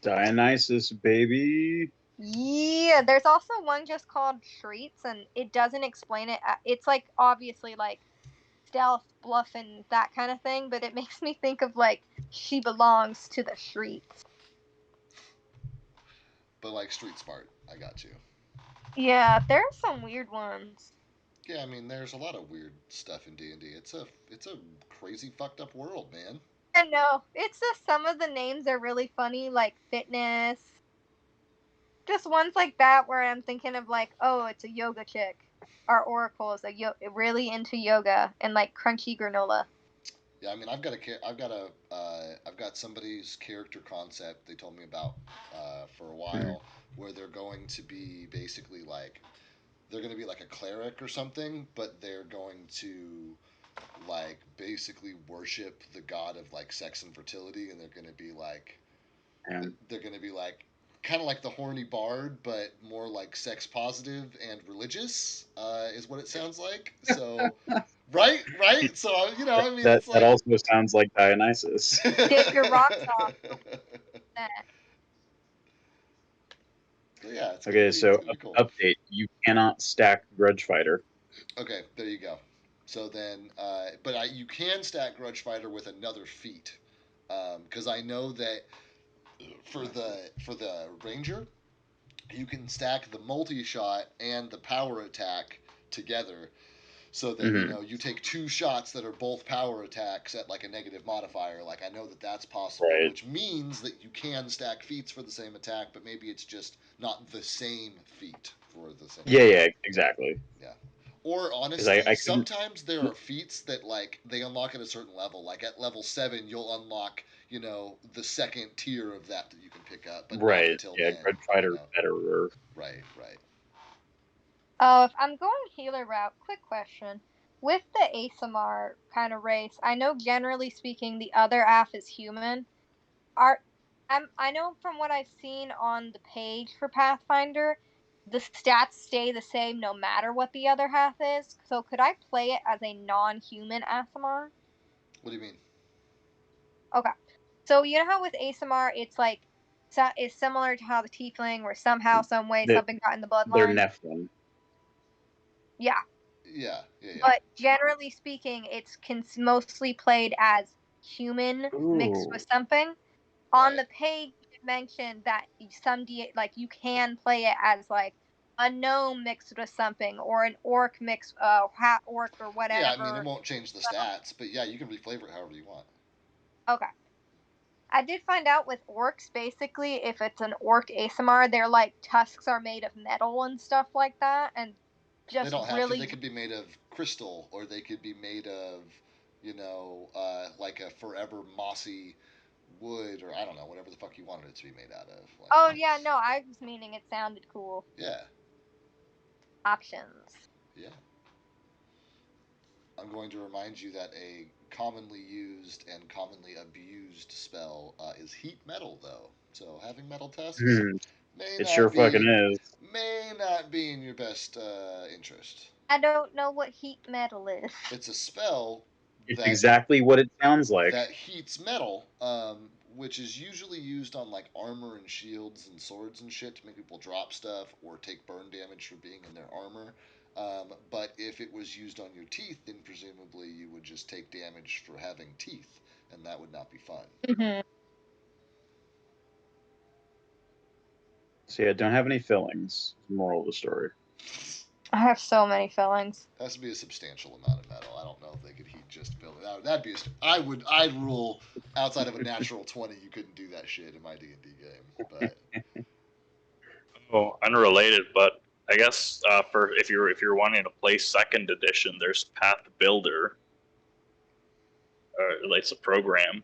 Dionysus, baby. Yeah, there's also one just called Shrieks, and it doesn't explain it. It's like obviously like stealth, bluff, and that kind of thing, but it makes me think of like she belongs to the streets. But like street smart, I got you. Yeah, there are some weird ones. Yeah, I mean, there's a lot of weird stuff in D&D. It's a crazy fucked up world, man. I know. It's just some of the names are really funny, like fitness. Just ones like that where I'm thinking of like, oh, it's a yoga chick. Our Oracle is really into yoga and like crunchy granola. Yeah, I mean, I've got somebody's character concept they told me about for a while, where they're going to be basically like they're going to be like a cleric or something, but they're going to like basically worship the god of like sex and fertility, and they're going to be like And they're going to be like kind of like the horny bard, but more like sex positive and religious, is what it sounds like. So, right. So I mean, that it's that like also sounds like Dionysus. Take your rocks off. Yeah, it's gonna Okay, be it's so gonna be cool. update: you cannot stack Grudge Fighter. Okay, there you go. So then, you can stack Grudge Fighter with another feat, because I know that for the Ranger, you can stack the multi shot and the power attack together, so that Mm-hmm. you take two shots that are both power attacks at like a negative modifier. Like I know that that's possible, Right. which means that you can stack feats for the same attack, but maybe it's just not the same feat for the same. Yeah, exactly. Yeah. Or Because honestly, I couldn't. sometimes there are feats that like they unlock at a certain level. Like at level 7, you'll unlock the second tier of that you can pick up, but not Right. until Yeah, then. Grudge You Fighter know. better. Right. Right. Oh, if I'm going healer route, quick question. With the ASMR kind of race, I know generally speaking the other half is human. Are I know from what I've seen on the page for Pathfinder, the stats stay the same no matter what the other half is. So could I play it as a non-human ASMR? What do you mean? Okay. So you know how with ASMR it's like it's similar to how the Tiefling, where somehow, some way, That something got in the they're bloodline. Nephilim. Yeah, Yeah. Yeah. Yeah. but generally speaking, it's mostly played as human mixed Ooh. with something. On Right. the page, it mentioned that like you can play it as like a gnome mixed with something or an orc mixed, hat orc or Yeah. I mean, it whatever. won't change the stats, but yeah, you can reflavor it however you want. Okay. I did find out with orcs, basically, if it's an orc ASMR, their like tusks are made of metal and stuff like that, and They just don't have to. They really. could be made of crystal, or they could be made of, like a forever mossy wood, or I don't know, whatever the fuck you wanted it to be made out of. Like, Oh yeah, no, I was meaning it sounded cool. yeah, Options. yeah. I'm going to remind you that a commonly used and commonly abused spell is heat metal, though. So having metal tusks Hmm. may It sure not fucking be is. in your best interest. I don't know what heat metal is. It's a spell It's that exactly what it sounds like. that heats metal, which is usually used on like armor and shields and swords and shit to make people drop stuff or take burn damage for being in their armor. But if it was used on your teeth, then presumably you would just take damage for having teeth, and that would not be fun. Mm-hmm. So yeah, don't have any fillings. Moral of the story. I have so many fillings. It has to be a substantial amount of metal. I don't know if they could heat just fill it out. That'd be I'd rule outside of a natural 20 you couldn't do that shit in my D&D game. But Oh, unrelated, but I guess for if you're wanting to play second edition, there's Path Builder. It's a program.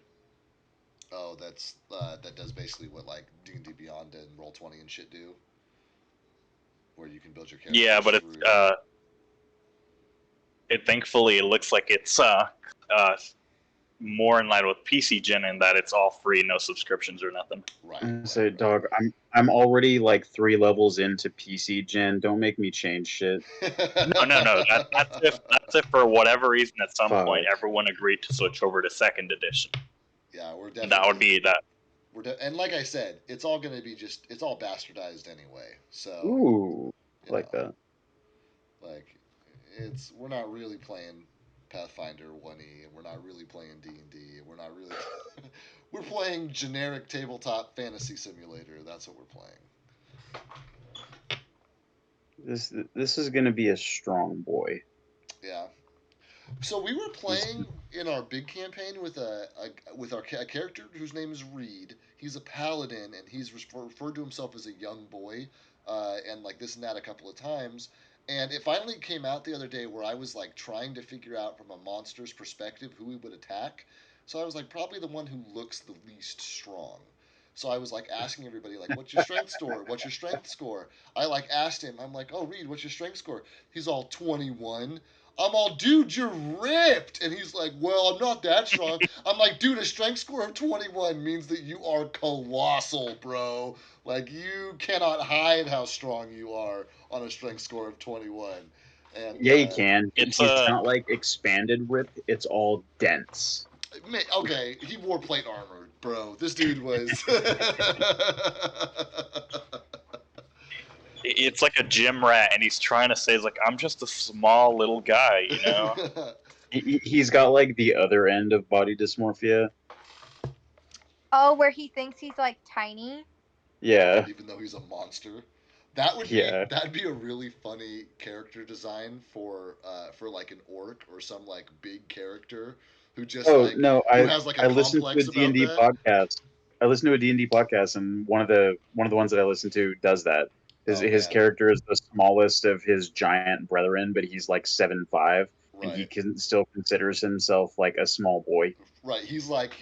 oh, that does basically what like D&D Beyond and Roll20 and shit do, where you can build your characters Yeah, but through. it thankfully it looks like it's more in line with PC Gen in that it's all free, no subscriptions or nothing. Right. Say, dog, I'm already like 3 levels into PC Gen. Don't make me change shit. No. That's if for whatever reason at some Fuck. point everyone agreed to switch over to second edition. Yeah, we're definitely. That would be that. And like I said, it's all going to be it's all bastardized anyway. So Ooh, like that. Like, we're not really playing Pathfinder 1E, and we're not really playing D&D, and we're not really we're playing generic tabletop fantasy simulator. That's what we're playing. This is gonna be a strong boy. Yeah. So we were playing in our big campaign with a character whose name is Reed. He's a paladin, and he's referred to himself as a young boy, and like this and that a couple of times. And it finally came out the other day where I was like trying to figure out from a monster's perspective who he would attack. So I was like probably the one who looks the least strong. So I was like asking everybody like, "What's your strength score? What's your strength score?" I like asked him. I'm like, "Oh, Reed, what's your strength score?" He's all 21. I'm all, dude, you're ripped. And he's like, well, I'm not that strong. I'm like, dude, a strength score of 21 means that you are colossal, bro. Like, you cannot hide how strong you are on a strength score of 21. And Yeah, you can. It's He's not like expanded whip. It's all dense. okay, he wore plate armor, bro. This dude was. it's like a gym rat, and he's trying to say, "It's like I'm just a small little guy," you know. He's got like the other end of body dysmorphia. Oh, where he thinks he's like tiny. Yeah. Even though he's a monster. That'd be a really funny character design for like an orc or some like big character who just who has like a I listened to a complex about D&D that. podcast. I listened to a D&D podcast, and one of the ones that I listened to does that. His character is the smallest of his giant brethren, but he's like 7'5", and he still considers himself like a small boy. Right. He's like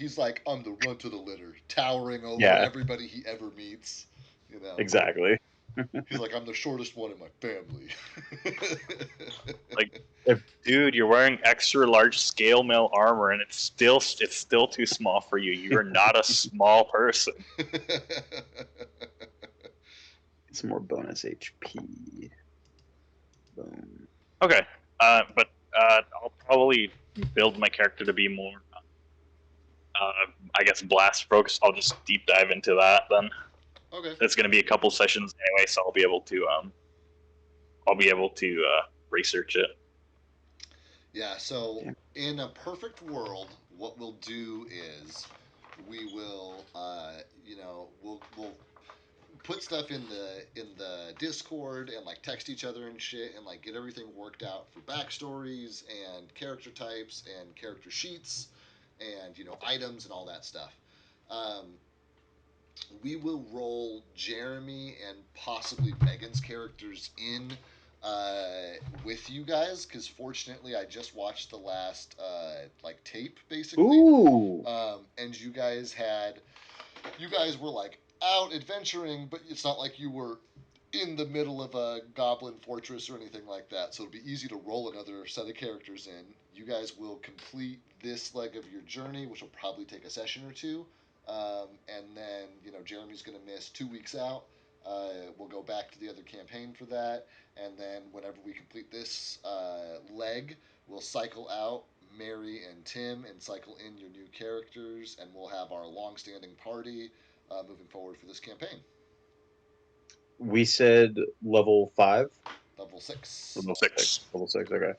I'm the runt of the litter, towering over everybody he ever meets. You know. Exactly. He's like, I'm the shortest one in my family. Like, dude, you're wearing extra large scale mail armor, and it's still too small for you. You're not a small person. It's more bonus HP. Boom. Okay, but I'll probably build my character to be more, I guess, blast focused. I'll just deep dive into that then. Okay. It's going to be a couple sessions anyway, so I'll be able to research it. Yeah. So in a perfect world, what we'll do is we will, we'll put stuff in the Discord and like text each other and shit and like get everything worked out for backstories and character types and character sheets and items and all that stuff. We will roll Jeremy and possibly Megan's characters in with you guys because fortunately I just watched the last like tape basically. Ooh. And you guys were like out adventuring, but it's not like you were in the middle of a goblin fortress or anything like that. So it'll be easy to roll another set of characters in. You guys will complete this leg of your journey, which will probably take a session or two. And then, Jeremy's going to miss 2 weeks out. We'll go back to the other campaign for that. And then whenever we complete this leg, we'll cycle out Mary and Tim and cycle in your new characters. And we'll have our long-standing party moving forward for this campaign. We said level 5? Level 6. Level 6. Level 6, okay.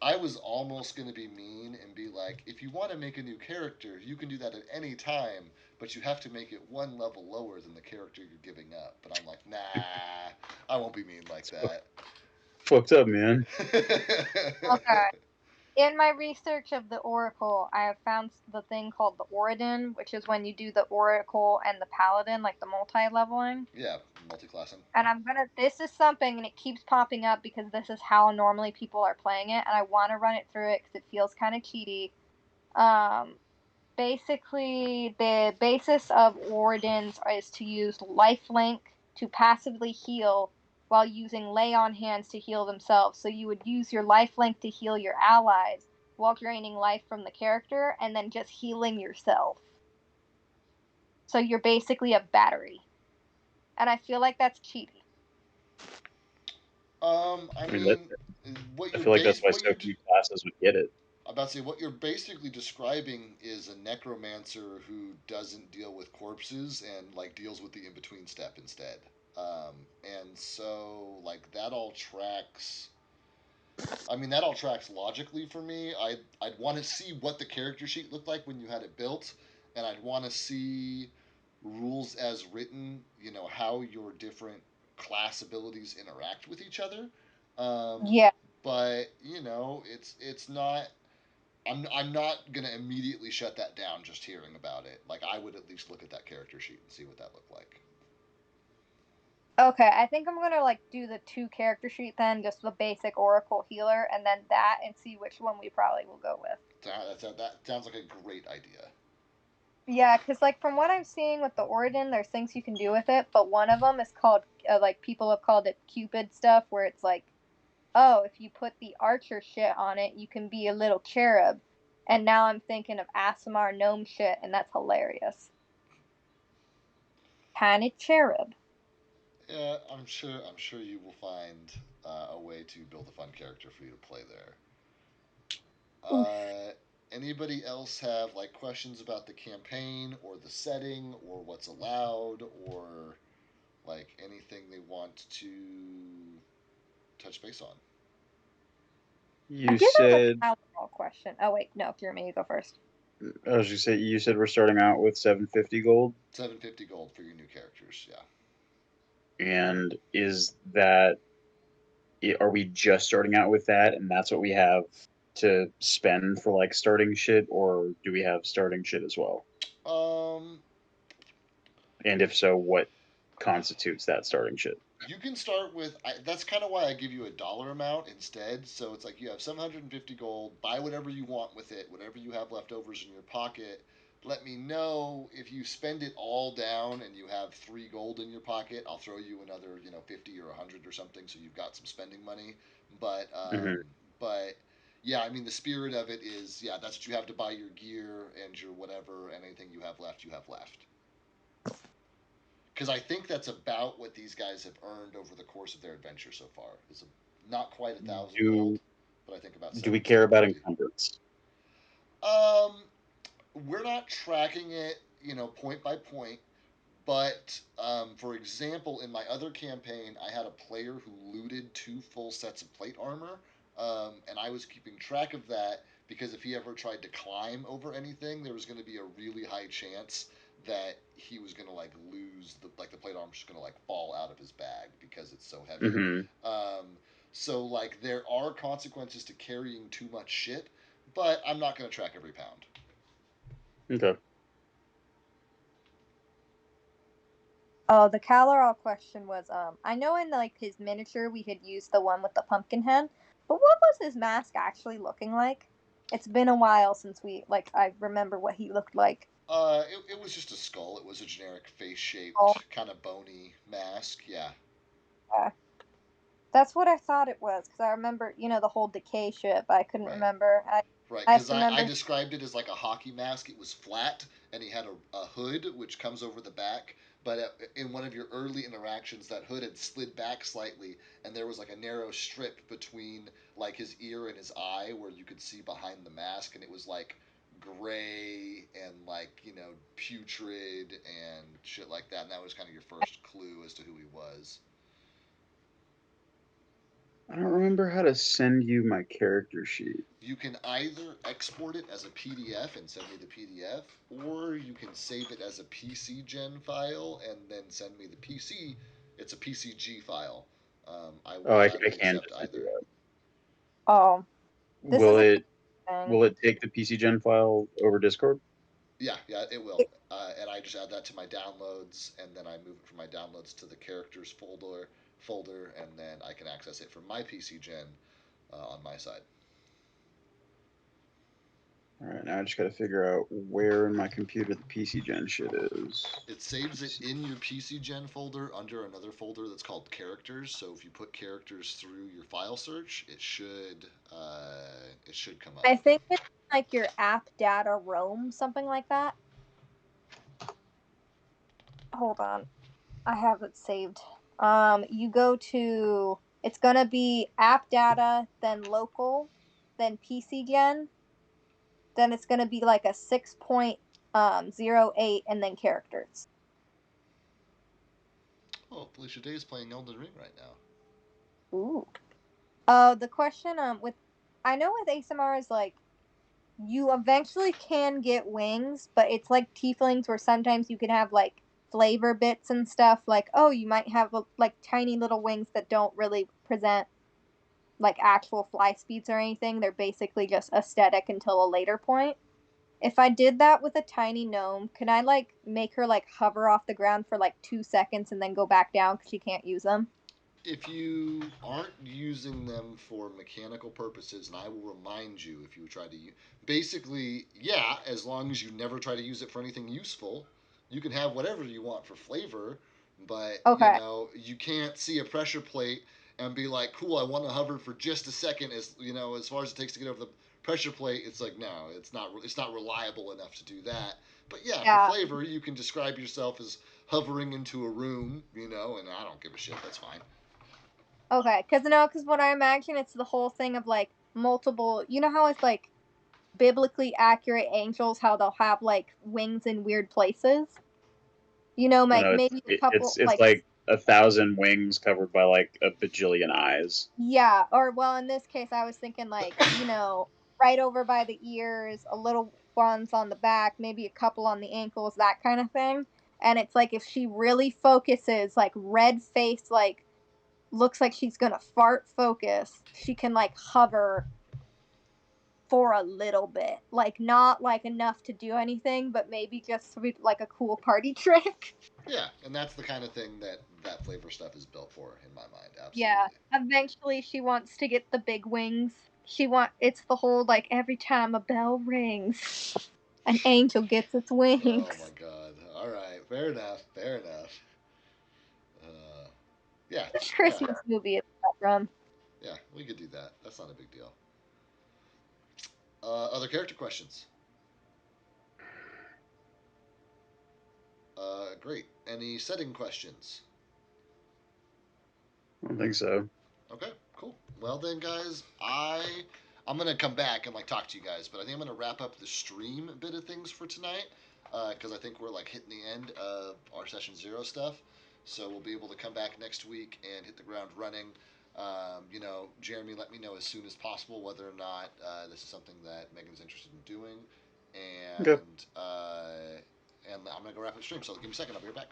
I was almost going to be mean and be like, if you want to make a new character, you can do that at any time, but you have to make it one level lower than the character you're giving up. But I'm like, nah, I won't be mean like that. Fucked up, man. Okay. In my research of the Oracle, I have found the thing called the Oridon, which is when you do the Oracle and the Paladin, like the multi-leveling. Yeah, multi-classing. And this is something, and it keeps popping up because this is how normally people are playing it, and I want to run it through it because it feels kind of cheaty. Basically, the basis of Oridons is to use lifelink to passively heal while using lay on hands to heal themselves. So you would use your lifelink to heal your allies while draining life from the character and then just healing yourself. So you're basically a battery. And I feel like that's cheaty. I I mean, mean, I feel like that's why so few classes would get it. I'm about to say what you're basically describing is a necromancer who doesn't deal with corpses and like deals with the in between step instead. And so like that all tracks. I mean that all tracks logically for me. I'd want to see what the character sheet looked like when you had it built, and I'd want to see rules as written. You know how your different class abilities interact with each other. Yeah. But you know it's not I'm not gonna immediately shut that down just hearing about it. Like I would at least look at that character sheet and see what that looked like. Okay, I think I'm gonna like do the 2 character sheet then, just the basic Oracle healer, and then that, and see which one we probably will go with. That sounds like a great idea. Yeah, because like from what I'm seeing with the Oridon, there's things you can do with it, but one of them is called like people have called it Cupid stuff, where it's like, oh, if you put the archer shit on it, you can be a little cherub. And now I'm thinking of Asimar gnome shit, and that's hilarious. Tiny cherub. Yeah, I'm sure you will find a way to build a fun character for you to play there. Oof. Anybody else have like questions about the campaign or the setting or what's allowed or like anything they want to touch base on? I You did have a said Powerball question. Oh wait, no, you're me. You go first. I was just say you said we're starting out with 750 gold, 750 gold for your new characters. Yeah. and is that are we just starting out with that, and that's what we have to spend for like starting shit, or do we have starting shit as well? Um, And if so, what constitutes that starting shit? you can start with that's kind of why I give you a dollar amount instead. So it's like you have 750 gold, buy whatever you want with it, whatever you have leftovers in your pocket. Let me know if you spend it all down and you have 3 gold in your pocket. I'll throw you another, 50 or 100 or something, so you've got some spending money. But Hmm. but yeah, I mean the spirit of it is yeah, that's what you have to buy your gear and your whatever, and anything you have left, you have left. Because I think that's about what these guys have earned over the course of their adventure so far. It's not quite 1,000 gold, Do but I think about do we seven care seven about fifty. encumbrance? Um, we're not tracking it, point by point. But for example, in my other campaign, I had a player who looted 2 full sets of plate armor, and I was keeping track of that because if he ever tried to climb over anything, there was going to be a really high chance that he was going to like lose the plate armor just going to like fall out of his bag because it's so heavy. Hmm. Um, so like there are consequences to carrying too much shit, but I'm not going to track every pound. Okay. Oh, the Caloral question was I know in like his miniature we had used the one with the pumpkin head, but what was his mask actually looking like? It's been a while since I remember what he looked like. It was just a skull. It was a generic Oh, face-shaped, kind of bony mask. Yeah, yeah. That's what I thought it was because I remember, the whole decay shit, but I couldn't right, remember. right. I Because just I remember. described it as like a hockey mask. It was flat, and he had a hood which comes over the back. But in one of your early interactions, that hood had slid back slightly, and there was like a narrow strip between like his ear and his eye where you could see behind the mask, and it was like gray and like putrid and shit like that. And that was kind of your first clue as to who he was. I don't remember how to send you my character sheet. You can either export it as a PDF and send me the PDF, or you can save it as a PC Gen file and then send me the PC. It's a PCG file, I will Oh, I gladly can accept just figure either. it out. Oh, this Will is a it thing. will it take the PC Gen file over Discord? Yeah, it will. And I just add that to my downloads, and then I move it from my downloads to the characters folder, and then I can access it from my PC Gen on my side. All right, now I just got to figure out where in my computer the PC Gen shit is. It saves it in your PC Gen folder under another folder that's called characters. So if you put characters through your file search, it should come up. I think it's like your app data roam, something like that. Hold on. I have it saved. You go to, it's gonna be app data, then local, then PC Gen, then it's gonna be like a 6.08 and then characters. Oh, Felicia Day is playing Elden Ring right now. Ooh. The question with, I know with ASMR is like you eventually can get wings, but it's like tieflings where sometimes you can have like flavor bits and stuff. Like, oh, you might have like tiny little wings that don't really present like actual fly speeds or anything. They're basically just aesthetic until a later point. If I did that with a tiny gnome, could I like make her like hover off the ground for like 2 seconds and then go back down because she can't use them? If you aren't using them for mechanical purposes, and I will remind you if you try to use, basically, yeah, as long as you never try to use it for anything useful, you can have whatever you want for flavor, but Okay. you can't see a pressure plate and be like, cool, I want to hover for just a second, as as far as it takes to get over the pressure plate. It's like, no, it's not reliable enough to do that. But yeah, for Yeah. flavor, you can describe yourself as hovering into a room, and I don't give a shit. That's fine. Okay. Because no, because what I imagine it's the whole thing of like multiple. You know how it's like biblically accurate angels, how they'll have like wings in weird places. You know, You like know, maybe a couple it's like like 1,000 wings covered by like a bajillion eyes. yeah, or well, in this case, I was thinking like right over by the ears, a little ones on the back, maybe a couple on the ankles, that kind of thing. And it's like if she really focuses, like red face, like looks like she's gonna fart focus, she can like hover for a little bit, like not like enough to do anything, but maybe just like a cool party trick. Yeah, and that's the kind of thing that flavor stuff is built for in my mind. Yeah, Absolutely. eventually she wants to get the big wings. It's the whole like every time a bell rings, an angel gets its Oh my wings. god. All right. Fair enough. Fair enough. Uh, yeah. Which Yeah. Christmas movie is that from? Yeah. We could do that. That's not a big deal. Other character questions? Great. Any setting questions? I don't think so. Okay, cool. Well then, guys, I'm gonna come back and like talk to you guys, but I think I'm gonna wrap up the stream bit of things for tonight because I think we're like hitting the end of our session 0 stuff. So we'll be able to come back next week and hit the ground running. Jeremy, let me know as soon as possible whether or not this is something that Megan's interested in doing, Okay. and I'm gonna go wrap up the stream. So give me a second. I'll be right back.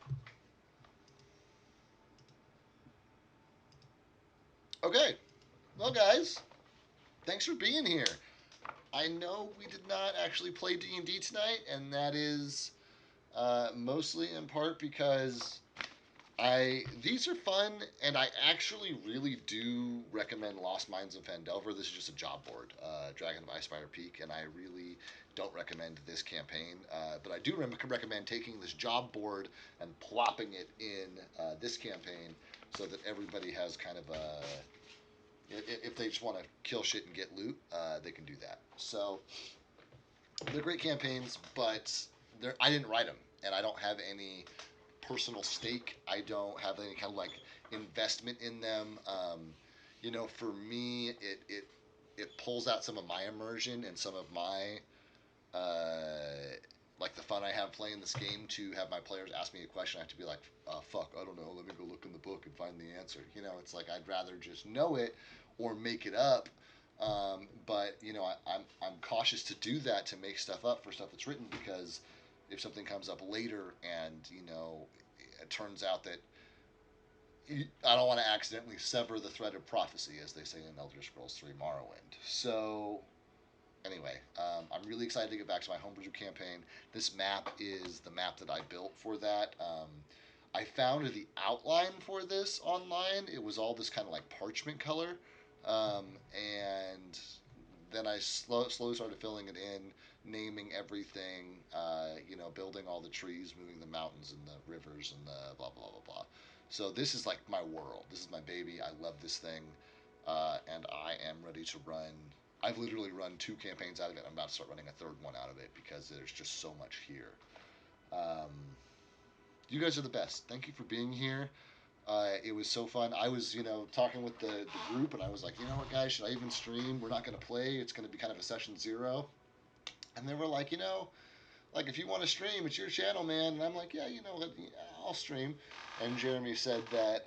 Okay. Well, guys, thanks for being here. I know we did not actually play D&D tonight, and that is mostly in part because these are fun, and I actually really do recommend Lost Mines of Phandelver. This is just a job board, Dragon of Icespire Peak, and I really don't recommend this campaign. But I do recommend taking this job board and plopping it in this campaign so that everybody has kind of a if they just want to kill shit and get loot, they can do that. So they're great campaigns, but I didn't write them, and I don't have any personal stake. I don't have any kind of like investment in them. For me, it pulls out some of my immersion and some of my like the fun I have playing this game to have my players ask me a question. I have to be like, fuck, I don't know. Let me go look in the book and find the answer. It's like I'd rather just know it or make it up. But I'm cautious to do that, to make stuff up for stuff that's written, because if something comes up later and it turns out that I don't want to accidentally sever the thread of prophecy, as they say in Elder Scrolls 3 Morrowind. So, anyway, I'm really excited to get back to my Homebrew campaign. This map is the map that I built for that. I found the outline for this online. It was all this kind of like parchment color. And then I slowly started filling it in, naming everything, building all the trees, moving the mountains and the rivers and the blah, blah, blah, blah. So this is like my world. This is my baby. I love this thing. And I am ready to run. I've literally run 2 campaigns out of it. I'm about to start running a 3rd one out of it because there's just so much here. You guys are the best. Thank you for being here. It was so fun. I was, talking with the group, and I was like, you know what, guys, should I even stream? We're not going to play. It's going to be kind of a session 0. And they were like, like if you want to stream, it's your channel, man. And I'm like, yeah, I'll stream. And Jeremy said that,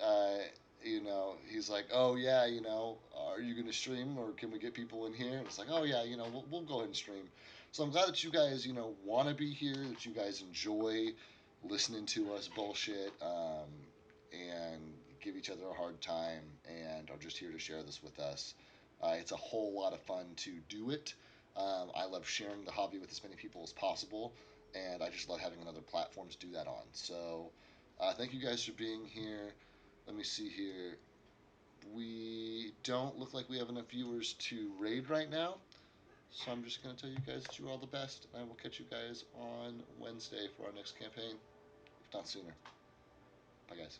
he's like, oh yeah, are you going to stream or can we get people in here? And it's like, oh yeah, we'll go ahead and stream. So I'm glad that you guys, want to be here, that you guys enjoy listening to us bullshit, and give each other a hard time and are just here to share this with us. It's a whole lot of fun to do it. I love sharing the hobby with as many people as possible, and I just love having another platform to do that on. So, thank you guys for being here. Let me see here. We don't look like we have enough viewers to raid right now, so I'm just going to tell you guys that you're all the best, and I will catch you guys on Wednesday for our next campaign, if not sooner. Bye, guys.